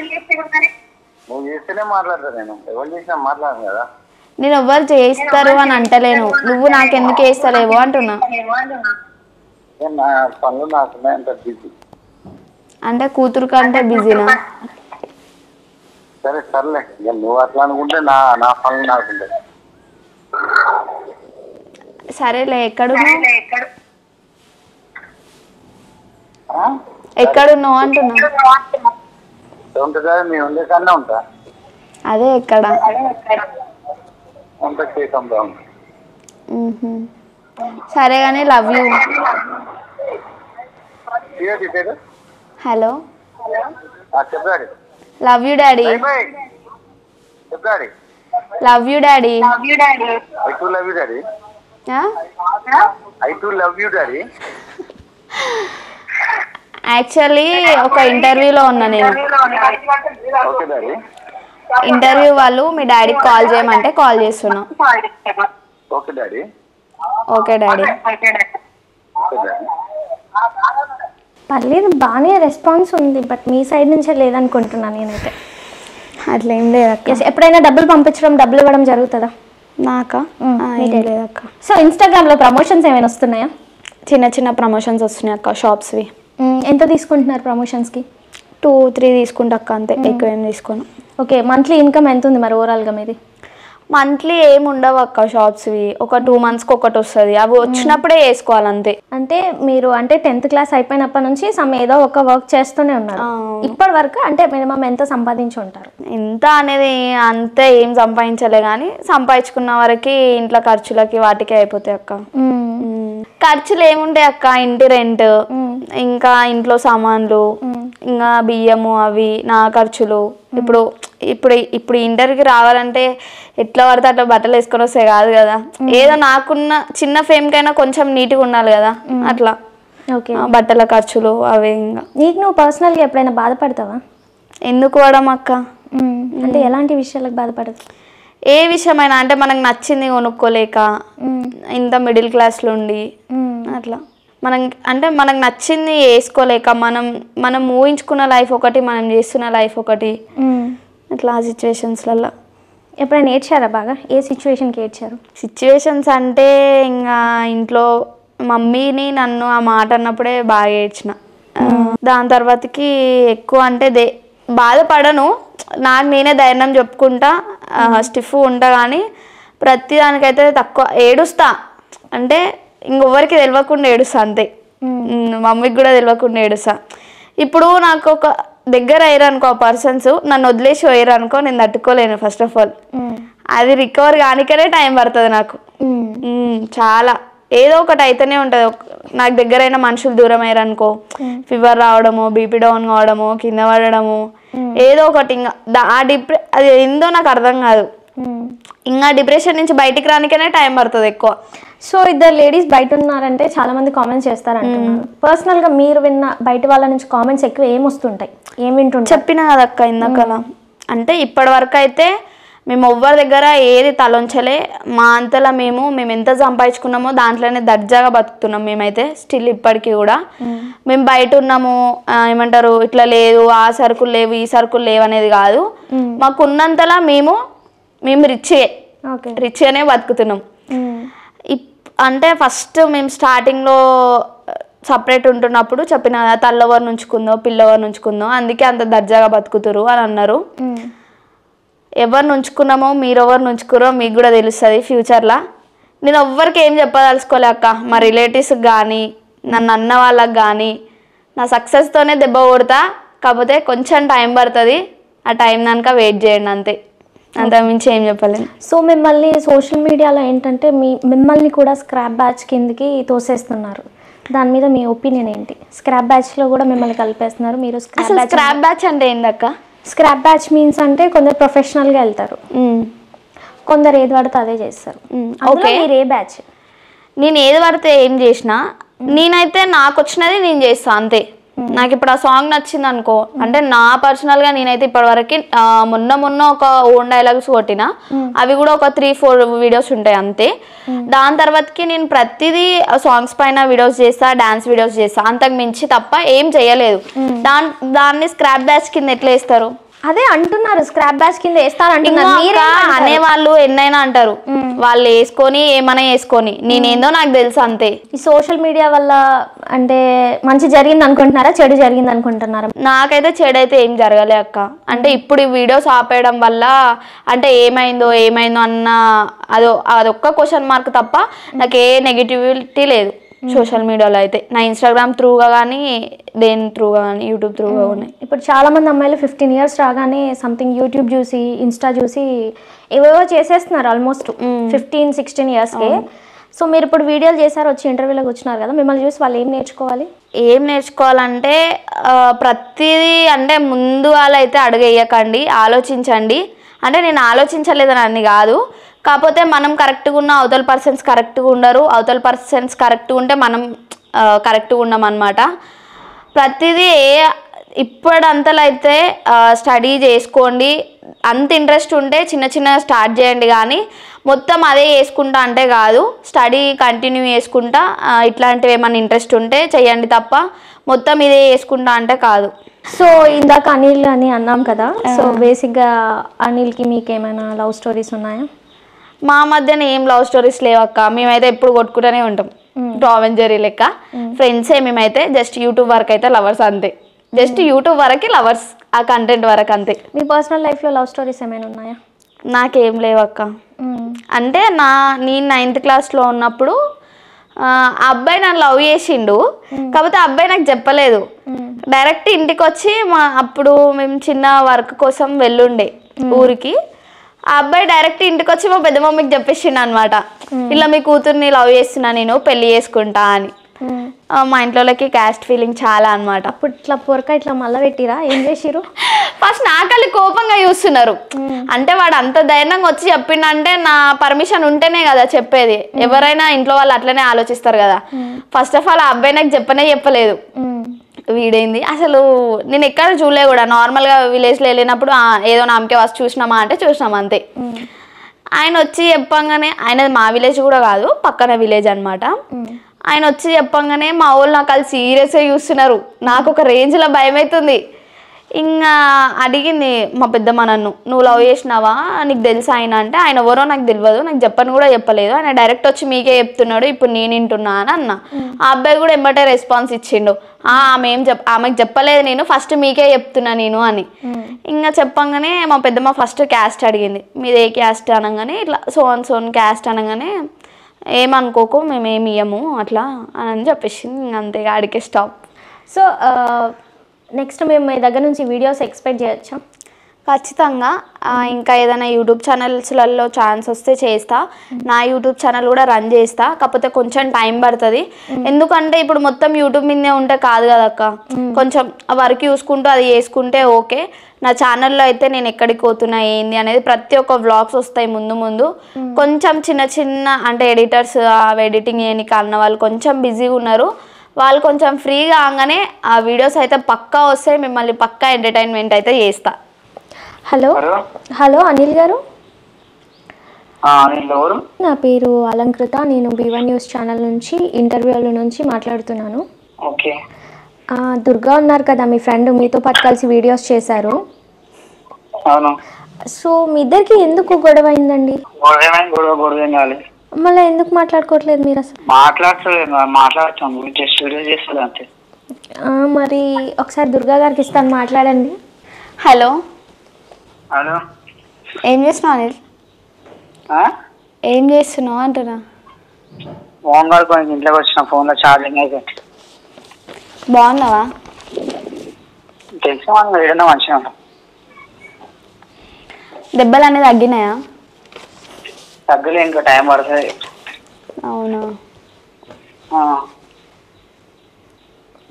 S3: నేను ఎవరు చేస్తారు అని అంటలేను, నువ్వు నాకెందుకు చేస్తలేవు అంటున్నా. అంటే కూతురు కంటే బిజీనా?
S4: సరే సర్లే, నువ్వు అట్లా అనుకుంటే నా పనులు నాకుంటాయి.
S3: సరేలే, ఎక్కడున్నావు అంటున్నా.
S4: మీ ఉండే కన్నా ఉంటా.
S3: అదే ఎక్కడ? సరే కానీ లవ్ యూ. హలో
S4: చెప్పాడు.
S3: Love you daddy.
S4: చెప్పాడు.
S3: Love you daddy.
S4: I too love you daddy. I too love you daddy.
S3: Actually ఒక ఇంటర్వ్యూలో ఉన్నా నేను.
S4: Okay daddy.
S3: ఇంటర్వ్యూ వాళ్ళు మీ డాడీకి కాల్ చేయమంటే కాల్ చేస్తున్నా.
S4: Okay daddy.
S3: Okay daddy.
S1: పర్లేదు, బాగానే రెస్పాన్స్ ఉంది, బట్ మీ సైడ్ నుంచే లేదనుకుంటున్నాను నేనైతే.
S3: అట్లా ఏం లేదక్క.
S1: ఎప్పుడైనా డబ్బులు పంపించడం, డబ్బులు ఇవ్వడం జరుగుతుందా?
S3: నాకా? ఏం లేదక్క.
S1: సో ఇన్స్టాగ్రామ్లో ప్రమోషన్స్ ఏమైనా వస్తున్నాయా?
S3: చిన్న చిన్న ప్రమోషన్స్ వస్తున్నాయి అక్క, షాప్స్వి.
S1: ఎంత తీసుకుంటున్నారు ప్రమోషన్స్కి?
S3: 2-3 తీసుకుంటా అక్క, అంతే, ఎక్కువ ఏం తీసుకోను.
S1: ఓకే, మంత్లీ ఇన్కమ్ ఎంత ఉంది మరి ఓవరాల్గా మీది?
S3: మంత్లీ ఏమి ఉండవు అక్క, షాప్స్వి ఒక 2 monthsకి ఒకటి వస్తుంది, అవి వచ్చినప్పుడే వేసుకోవాలి అంతే.
S1: అంటే మీరు అంటే 10th క్లాస్ అయిపోయినప్పటి నుంచి ఏదో ఒక వర్క్ చేస్తూనే ఉన్నారు ఇప్పటి వరకు. అంటే మినిమం ఎంత సంపాదించి ఉంటారు?
S3: ఎంత అనేది అంతే ఏం సంపాదించలే, కానీ సంపాదించుకున్న వరకు ఇంట్లో ఖర్చులకి వాటికి అయిపోతాయి అక్క. ఖర్చులు ఏముంటాయి అక్క, ఇంటి రెంట్, ఇంకా ఇంట్లో సామాన్లు, ఇంకా బియ్యము, అవి నా ఖర్చులు. ఇప్పుడు ఇంటర్కి రావాలంటే ఎట్లా పడితే అట్లా బట్టలు వేసుకొని వస్తే కాదు కదా, ఏదో నాకున్న చిన్న ఫేమ్కైనా కొంచెం నీట్గా ఉండాలి కదా, అట్లా.
S1: ఓకే,
S3: బట్టల ఖర్చులు అవే. ఇంకా
S1: నీకు నువ్వు పర్సనల్గా ఎప్పుడైనా బాధపడతావా?
S3: ఎందుకు పడడం అక్క?
S1: అంటే ఎలాంటి విషయాలకు బాధపడదు?
S3: ఏ విషయమైనా, అంటే మనకు నచ్చింది కొనుక్కోలేక, ఇంత మిడిల్ క్లాస్లో ఉండి అట్లా మనకు నచ్చింది వేసుకోలేక, మనం ఊహించుకున్న లైఫ్ ఒకటి, మనం చేస్తున్న లైఫ్ ఒకటి, అట్లా ఆ సిచ్యువేషన్స్లలో.
S1: ఎప్పుడైనా ఏడ్చారా బాగా? ఏ సిచ్యువేషన్కి ఏడ్చారు?
S3: సిచ్యువేషన్స్ అంటే ఇంకా ఇంట్లో మమ్మీని నన్ను ఆ మాట అన్నప్పుడే బాగా ఏడ్చిన. దాని తర్వాతకి ఎక్కువ అంటే బాధపడను, నాకు నేనే ధైర్యం చెప్పుకుంటా, స్టిఫ్ ఉంటా, కానీ ప్రతి దానికైతే తక్కువ ఏడుస్తా. అంటే ఇంకొవరికి తెలియకుండా ఏడుస్తా అంతే, మమ్మీకి కూడా తెలియకుండా ఏడుస్తా. ఇప్పుడు నాకు ఒక దగ్గర అయ్యారనుకో పర్సన్స్, నన్ను వదిలేసి పోయారనుకో, నేను తట్టుకోలేను. ఫస్ట్ ఆఫ్ ఆల్ అది రికవర్ కానికనే టైం పడుతుంది నాకు చాలా. ఏదో ఒకటి అయితేనే ఉంటుంది. నాకు దగ్గరైన మనుషులు దూరం అయ్యారనుకో, ఫీవర్ రావడము, బీపీ డౌన్ కావడము, కింద పడడము, ఏదో ఒకటి. ఇంకా అది ఏందో నాకు అర్థం కాదు. ఇంకా డిప్రెషన్ నుంచి బయటికి రానికనే టైం పడుతుంది ఎక్కువ.
S1: సో ఇద్దరు లేడీస్ బయట ఉన్నారంటే చాలా మంది కామెంట్స్ చేస్తారంటున్నారు. పర్సనల్గా మీరు విన్న బయట వాళ్ళ నుంచి కామెంట్స్ ఎక్కువ ఏమొస్తుంటాయి, ఏం వింటుంటారు?
S3: చెప్పినా కదక్క ఇందాకలా. అంటే ఇప్పటి వరకు అయితే మేము ఎవ్వరి దగ్గర ఏది తలొంచలే. మా అంతలా మేము ఎంత సంపాదించుకున్నామో దాంట్లోనే దర్జాగా బతుకుతున్నాం మేమైతే స్టిల్ ఇప్పటికీ కూడా. మేము బయట ఉన్నాము ఏమంటారు ఇట్లా లేదు ఆ సరుకులు లేవు ఈ సరుకులు లేవు అనేది కాదు. మాకు ఉన్నంతలా మేము రిచ్గానే బతుకుతున్నాం. అంటే ఫస్ట్ మేము స్టార్టింగ్లో సపరేట్ ఉంటున్నప్పుడు చెప్పిన తల్లెవరు నుంచుకుందో పిల్లెవరు నుంచుకుందో అందుకే అంత దర్జాగా బతుకుతురు అని అన్నారు. ఎవరు నుంచుకున్నామో మీరెవరు నుంచుకురో మీకు కూడా తెలుస్తుంది ఫ్యూచర్లో. నేను ఎవ్వరికి ఏం చెప్పదలుచుకోలే అక్క. మా రిలేటివ్స్కి కానీ నన్ను అన్న వాళ్ళకి కానీ నా సక్సెస్తోనే దెబ్బ కొడతా. కాకపోతే కొంచెం టైం పడుతుంది. ఆ టైం దానిక వెయిట్ చేయండి అంతే. అంత మించి ఏం చెప్పలేను.
S1: సో మిమ్మల్ని సోషల్ మీడియాలో ఏంటంటే మిమ్మల్ని కూడా స్క్రాప్ బ్యాచ్ కిందకి తోసేస్తున్నారు. దాని మీద మీ ఒపీనియన్ ఏంటి? స్క్రాప్ బ్యాచ్లో కూడా మిమ్మల్ని కలిపేస్తున్నారు. మీరు
S3: స్క్రాప్ బ్యాచ్ అంటే ఏందక్క?
S1: స్క్రాప్ బ్యాచ్ మీన్స్ అంటే కొందరు ప్రొఫెషనల్గా వెళ్తారు, కొందరు ఏది పడితే అదే చేస్తారు. ఓకే, మీరు ఏ బ్యాచ్?
S3: నేను ఏది పడితే ఏం చేసినా నేనైతే నాకు వచ్చినది నేను చేస్తాను అంతే. నాకు ఇప్పుడు ఆ సాంగ్ నచ్చింది అనుకో అంటే నా పర్సనల్గా నేనైతే ఇప్పటివరకు మొన్న ఒక ఓన్ డైలాగ్స్ కొట్టిన అవి కూడా ఒక 3-4 వీడియోస్ ఉంటాయి అంతే. దాని తర్వాతకి నేను ప్రతిదీ సాంగ్స్ పైన వీడియోస్ చేస్తా, డాన్స్ వీడియోస్ చేస్తా, అంతకు మించి తప్ప ఏం చేయలేదు. దాన్ని స్క్రాప్ బ్యాచ్ కింద ఎట్లా వేస్తారు?
S1: అదే అంటున్నారు, స్క్రాప్ బ్యాచ్ కింద వేస్తారంటున్నారు.
S3: అనేవాళ్ళు ఎన్నైనా అంటారు, వాళ్ళు వేసుకొని ఏమైనా వేసుకొని నేనేందో నాకు తెలుసు అంతే.
S1: ఈ సోషల్ మీడియా వల్ల అంటే మంచి జరిగింది అనుకుంటున్నారా, చెడు జరిగింది అనుకుంటున్నారా?
S3: నాకైతే చెడు అయితే ఏం జరగలే అక్క. అంటే ఇప్పుడు ఈ వీడియోస్ ఆపేయడం వల్ల అంటే ఏమైందో అన్న అదొక్క క్వశ్చన్ మార్క్ తప్ప నాకు ఏ నెగిటివిటీ లేదు సోషల్ మీడియాలో అయితే. నా ఇన్స్టాగ్రామ్ త్రూగా కానీ దేని త్రూగా కానీ యూట్యూబ్ త్రూగా ఉన్నాయి.
S1: ఇప్పుడు చాలా మంది అమ్మాయిలు 15 years రాగానే సంథింగ్ యూట్యూబ్ చూసి ఇన్స్టా చూసి ఏవేవో చేసేస్తున్నారు ఆల్మోస్ట్ 15-16 yearsకే. సో మీరు ఇప్పుడు వీడియోలు చేశారు, వచ్చి ఇంటర్వ్యూలోకి వచ్చినారు కదా, మిమ్మల్ని చూసి వాళ్ళు ఏం నేర్చుకోవాలి?
S3: ఏం నేర్చుకోవాలంటే ప్రతిదీ అంటే ముందు వాళ్ళైతే అడుగేయకండి, ఆలోచించండి. అంటే నేను ఆలోచించలేదని అన్ని కాదు, కాకపోతే మనం కరెక్ట్గా ఉన్న అవతల పర్సన్స్ కరెక్ట్గా ఉండరు, అవతల పర్సన్స్ కరెక్ట్గా ఉంటే మనం కరెక్ట్గా ఉన్నాం అన్నమాట. ప్రతిదీ ఇప్పుడంతలో అయితే స్టడీ చేసుకోండి, అంత ఇంట్రెస్ట్ ఉంటే చిన్న స్టార్ట్ చేయండి, కానీ మొత్తం అదే చేసుకుంటా అంటే కాదు. స్టడీ కంటిన్యూ చేసుకుంటా ఇట్లాంటివి ఏమైనా ఇంట్రెస్ట్ ఉంటే చెయ్యండి తప్ప మొత్తం ఇదే చేసుకుంటా అంటే కాదు.
S1: సో ఇందాక అనిల్ అని అన్నాం కదా, సో బేసిక్గా అనిల్కి మీకు ఏమైనా లవ్ స్టోరీస్ ఉన్నాయా?
S3: మా మధ్యన ఏం లవ్ స్టోరీస్ లేవక్క. మేమైతే ఎప్పుడు కొట్టుకుంటూనే ఉంటాం, టామ్ అండ్ జెర్రీ లెక్క ఫ్రెండ్సే. మేమైతే జస్ట్ యూట్యూబ్ వరకు అయితే లవర్స్ అంతే, జస్ట్ యూట్యూబ్ వరకు లవర్స్, ఆ కంటెంట్ వరకు అంతే.
S1: మీ పర్సనల్ లైఫ్లో లవ్ స్టోరీస్ ఏమైనా ఉన్నాయా?
S3: నాకేం లేవక్క. అంటే నేను 9th క్లాస్లో ఉన్నప్పుడు ఆ అబ్బాయి నన్ను లవ్ చేసిండు, కాకపోతే ఆ అబ్బాయి నాకు చెప్పలేదు. డైరెక్ట్ ఇంటికి వచ్చి అప్పుడు మేము చిన్న వర్క్ కోసం వెళ్ళుండే ఊరికి. ఆ అబ్బాయి డైరెక్ట్ ఇంటికి వచ్చి మా పెద్ద మమ్మీకి చెప్పేసిండు అనమాట, ఇలా మీ కూతుర్ని లవ్ చేస్తున్నా, నేను పెళ్లి చేసుకుంటా అని. మా ఇంట్లోకి క్యాస్ట్ ఫీలింగ్ చాలా అనమాట.
S1: అప్పుడు ఇట్లా పొరక ఇట్లా మళ్ళీ పెట్టిరా, ఏం చేసిరు?
S3: ఫస్ట్ నాకల్లి కోపంగా చూస్తున్నారు. అంటే వాడు అంత ధైర్యంగా వచ్చి చెప్పిండంటే నా పర్మిషన్ ఉంటేనే కదా చెప్పేది. ఎవరైనా ఇంట్లో వాళ్ళు అట్లనే ఆలోచిస్తారు కదా. ఫస్ట్ ఆఫ్ ఆల్ ఆ అబ్బాయి నాకు చెప్పలేదు. వీడైంది అసలు నేను ఎక్కడ చూడలే కూడా. నార్మల్గా విలేజ్లో వెళ్ళినప్పుడు ఏదో నామకే వస్తు చూసినామా అంటే చూసినామా అంతే. ఆయన వచ్చి చెప్పంగానే, ఆయన మా విలేజ్ కూడా కాదు, పక్కన విలేజ్ అనమాట. ఆయన వచ్చి చెప్పంగానే మా వాళ్ళు నాకు వాళ్ళు సీరియస్గా చూస్తున్నారు. నాకు ఒక రేంజ్లో భయం అవుతుంది. ఇంకా అడిగింది మా పెద్దమ్మ నన్ను, నువ్వు లవ్ చేసినావా, నీకు తెలుసా ఆయన అంటే, ఆయన ఎవరో నాకు తెలియదు, నాకు చెప్పని కూడా చెప్పలేదు, ఆయన డైరెక్ట్ వచ్చి మీకే చెప్తున్నాడు, ఇప్పుడు నేను వింటున్నా అని అన్న. ఆ అబ్బాయి కూడా ఎంబటే రెస్పాన్స్ ఇచ్చిండు, ఆమెకు చెప్పలేదు నేను, ఫస్ట్ మీకే చెప్తున్నా నేను అని. ఇంకా చెప్పంగానే మా పెద్దమ్మ ఫస్ట్ క్యాస్ట్ అడిగింది, మీది ఏ క్యాస్ట్ అనగానే ఇట్లా సోన్ క్యాస్ట్ అనగానే ఏమనుకోకు మేమేమి ఇయ్యము అట్లా అని చెప్పేసింది. ఇంక అంతేగా అడిగే స్టాప్.
S1: సో నెక్స్ట్ మేము మీ దగ్గర నుంచి వీడియోస్ ఎక్స్పెక్ట్ చేయొచ్చా?
S3: ఖచ్చితంగా. ఇంకా ఏదైనా యూట్యూబ్ ఛానల్స్లలో ఛాన్స్ వస్తే చేస్తా. నా యూట్యూబ్ ఛానల్ కూడా రన్ చేస్తా, కాకపోతే కొంచెం టైం పడుతుంది. ఎందుకంటే ఇప్పుడు మొత్తం యూట్యూబ్ మీదే ఉంటే కాదు కదక్క, కొంచెం వర్క్ చూసుకుంటూ అది చేసుకుంటే ఓకే. నా ఛానల్లో అయితే నేను ఎక్కడికి పోతున్నా ఏంది అనేది ప్రతి ఒక్క వ్లాగ్స్ వస్తాయి ముందు. కొంచెం చిన్న అంటే ఎడిటర్స్ ఎడిటింగ్ చేయడానికి అన్న వాళ్ళు కొంచెం బిజీగా ఉన్నారు. వాళ్ళు కొంచెం ఫ్రీగా కాగానే ఆ వీడియోస్ అయితే పక్కా వస్తాయి, మిమ్మల్ని పక్కా ఎంటర్టైన్మెంట్ అయితే చేస్తా.
S1: హలో అనిల్ గారు,
S4: నేను ఎవరు?
S1: నా పేరు అలంకృత. నేను B1 న్యూస్ ఛానల్ నుంచి ఇంటర్వ్యూల నుంచి మాట్లాడుతున్నాను.
S4: ఓకే.
S1: దుర్గా ఉన్నారు కదా మీ ఫ్రెండ్, మీతో పాటు కలిసి వీడియోస్ చేశారు.
S4: అవును.
S1: సో మీ ఇద్దరికి ఎందుకు గొడవ అయిందండి?
S4: గొడవ ఏం కాలేదు.
S1: మళ్ళీ ఎందుకు మాట్లాడుకోవట్లేదు మీరు అసలు?
S4: మాట్లాడతాం జస్ట్ వీడియో చేస్తుంది అంతే.
S1: మరి ఒకసారి దుర్గా గారికి ఇస్తాను, మాట్లాడండి.
S3: హలో.
S4: హలో,
S3: ఏం చేస్తున్నావు అనిల్? ఏం చేస్తున్నావు అంటున్నా.
S4: ఫోన్ కాడుకొని ఇంట్లోకి వచ్చిన, ఫోన్లో ఛార్జింగ్ అయిపోయింది.
S3: బాగున్నావా?
S4: తెలిసి మనం ఏదైనా మంచిగా ఉంటాం.
S3: దెబ్బలు అనేది తగ్గినాయా?
S4: తగ్గలే, ఇంకా టైం పడుతుంది.
S3: అవునా?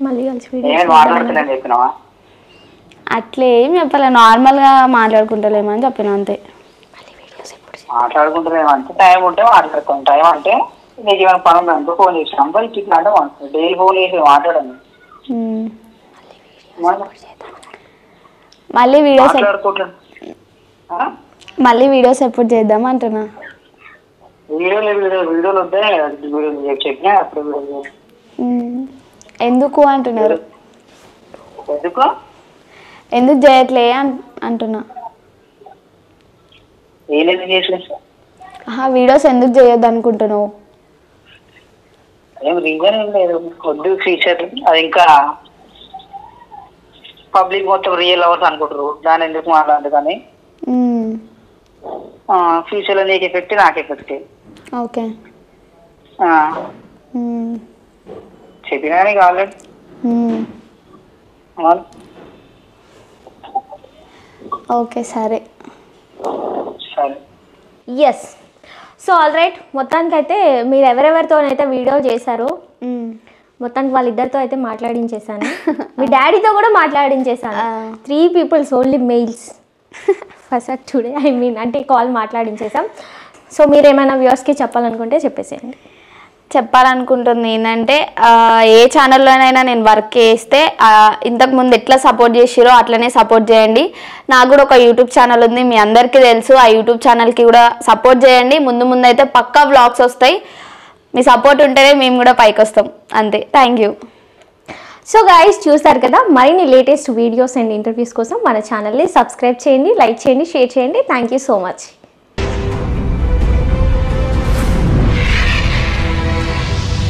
S1: మళ్ళీ కలిసి
S4: నేను మాట్లాడుతున్నాను చెప్పినావా?
S3: అట్లే ఏం చెప్పలే, నార్మల్గా మాట్లాడుకుంటలేమని చెప్పిన అంతే.
S4: మాట్లాడుకుంటున్నాం అంటే టైం ఉంటే మాట్లాడుతాం. టైం అంటే నీకు ఏమైనా పని ఉందనుకో ఫోన్ చేసినాం, ఇట్లా అంటే డైలీ ఫోన్ చేసి మాట్లాడండి.
S3: మళ్ళీ వీడియోస్
S4: మాట్లాడుకుంటాను.
S3: మళ్ళీ వీడియోస్ ఎప్పుడు చేద్దాం అంటున్నా.
S4: వీడియోలు వద్దే చెప్పినా అప్పుడు.
S3: ఎందుకు అంటున్నారు?
S4: ఎందుకు
S3: చేయట్లే అంటున్నా. వీడియోస్ ఎందుకు చేయొద్దు అనుకుంటున్నావు?
S4: ఏం రీజన్ ఏం లేదు, వద్దు ఫీచర్. అది ఇంకా పబ్లిక్ మొత్తం రియల్ అవర్స్ అనుకుంటారు, దాని ఎందుకు మాట్లాడదు. కానీ ఫ్యూచర్ లో నీకు ఎఫెక్ట్, నాకు ఎఫెక్ట్.
S3: ఓకే.
S4: చెప్పినా నీకు ఆల్రెడీ.
S3: ఓకే సరే.
S4: సరే.
S1: ఎస్. సో ఆల్ రైట్, మొత్తానికైతే మీరు ఎవరెవరితోనైతే వీడియో చేశారో మొత్తానికి వాళ్ళిద్దరితో అయితే మాట్లాడించేసాను. మీ డాడీతో కూడా మాట్లాడించేసాను. 3 people only mails first today, అంటే కాల్ మాట్లాడించేసాం. సో మీరు ఏమైనా వ్యూవర్స్కి చెప్పాలనుకుంటే చెప్పేసేయండి.
S3: చెప్పాలనుకుంటుంది ఏంటంటే, ఏ ఛానల్లోనైనా నేను వర్క్ చేస్తే ఇంతకుముందు ఎట్లా సపోర్ట్ చేసిరో అట్లనే సపోర్ట్ చేయండి. నాకు కూడా ఒక యూట్యూబ్ ఛానల్ ఉంది, మీ అందరికీ తెలుసు. ఆ యూట్యూబ్ ఛానల్కి కూడా సపోర్ట్ చేయండి. ముందు అయితే పక్కా వ్లాగ్స్ వస్తాయి. మీ సపోర్ట్ ఉంటేనే మేము కూడా పైకి వస్తాం. అంతే. Thank you.
S1: సో గైస్, చూస్తారు కదా, మరిన్ని లేటెస్ట్ వీడియోస్ అండ్ ఇంటర్వ్యూస్ కోసం మన ఛానల్ని సబ్స్క్రైబ్ చేయండి, లైక్ చేయండి, షేర్ చేయండి. Thank you so much.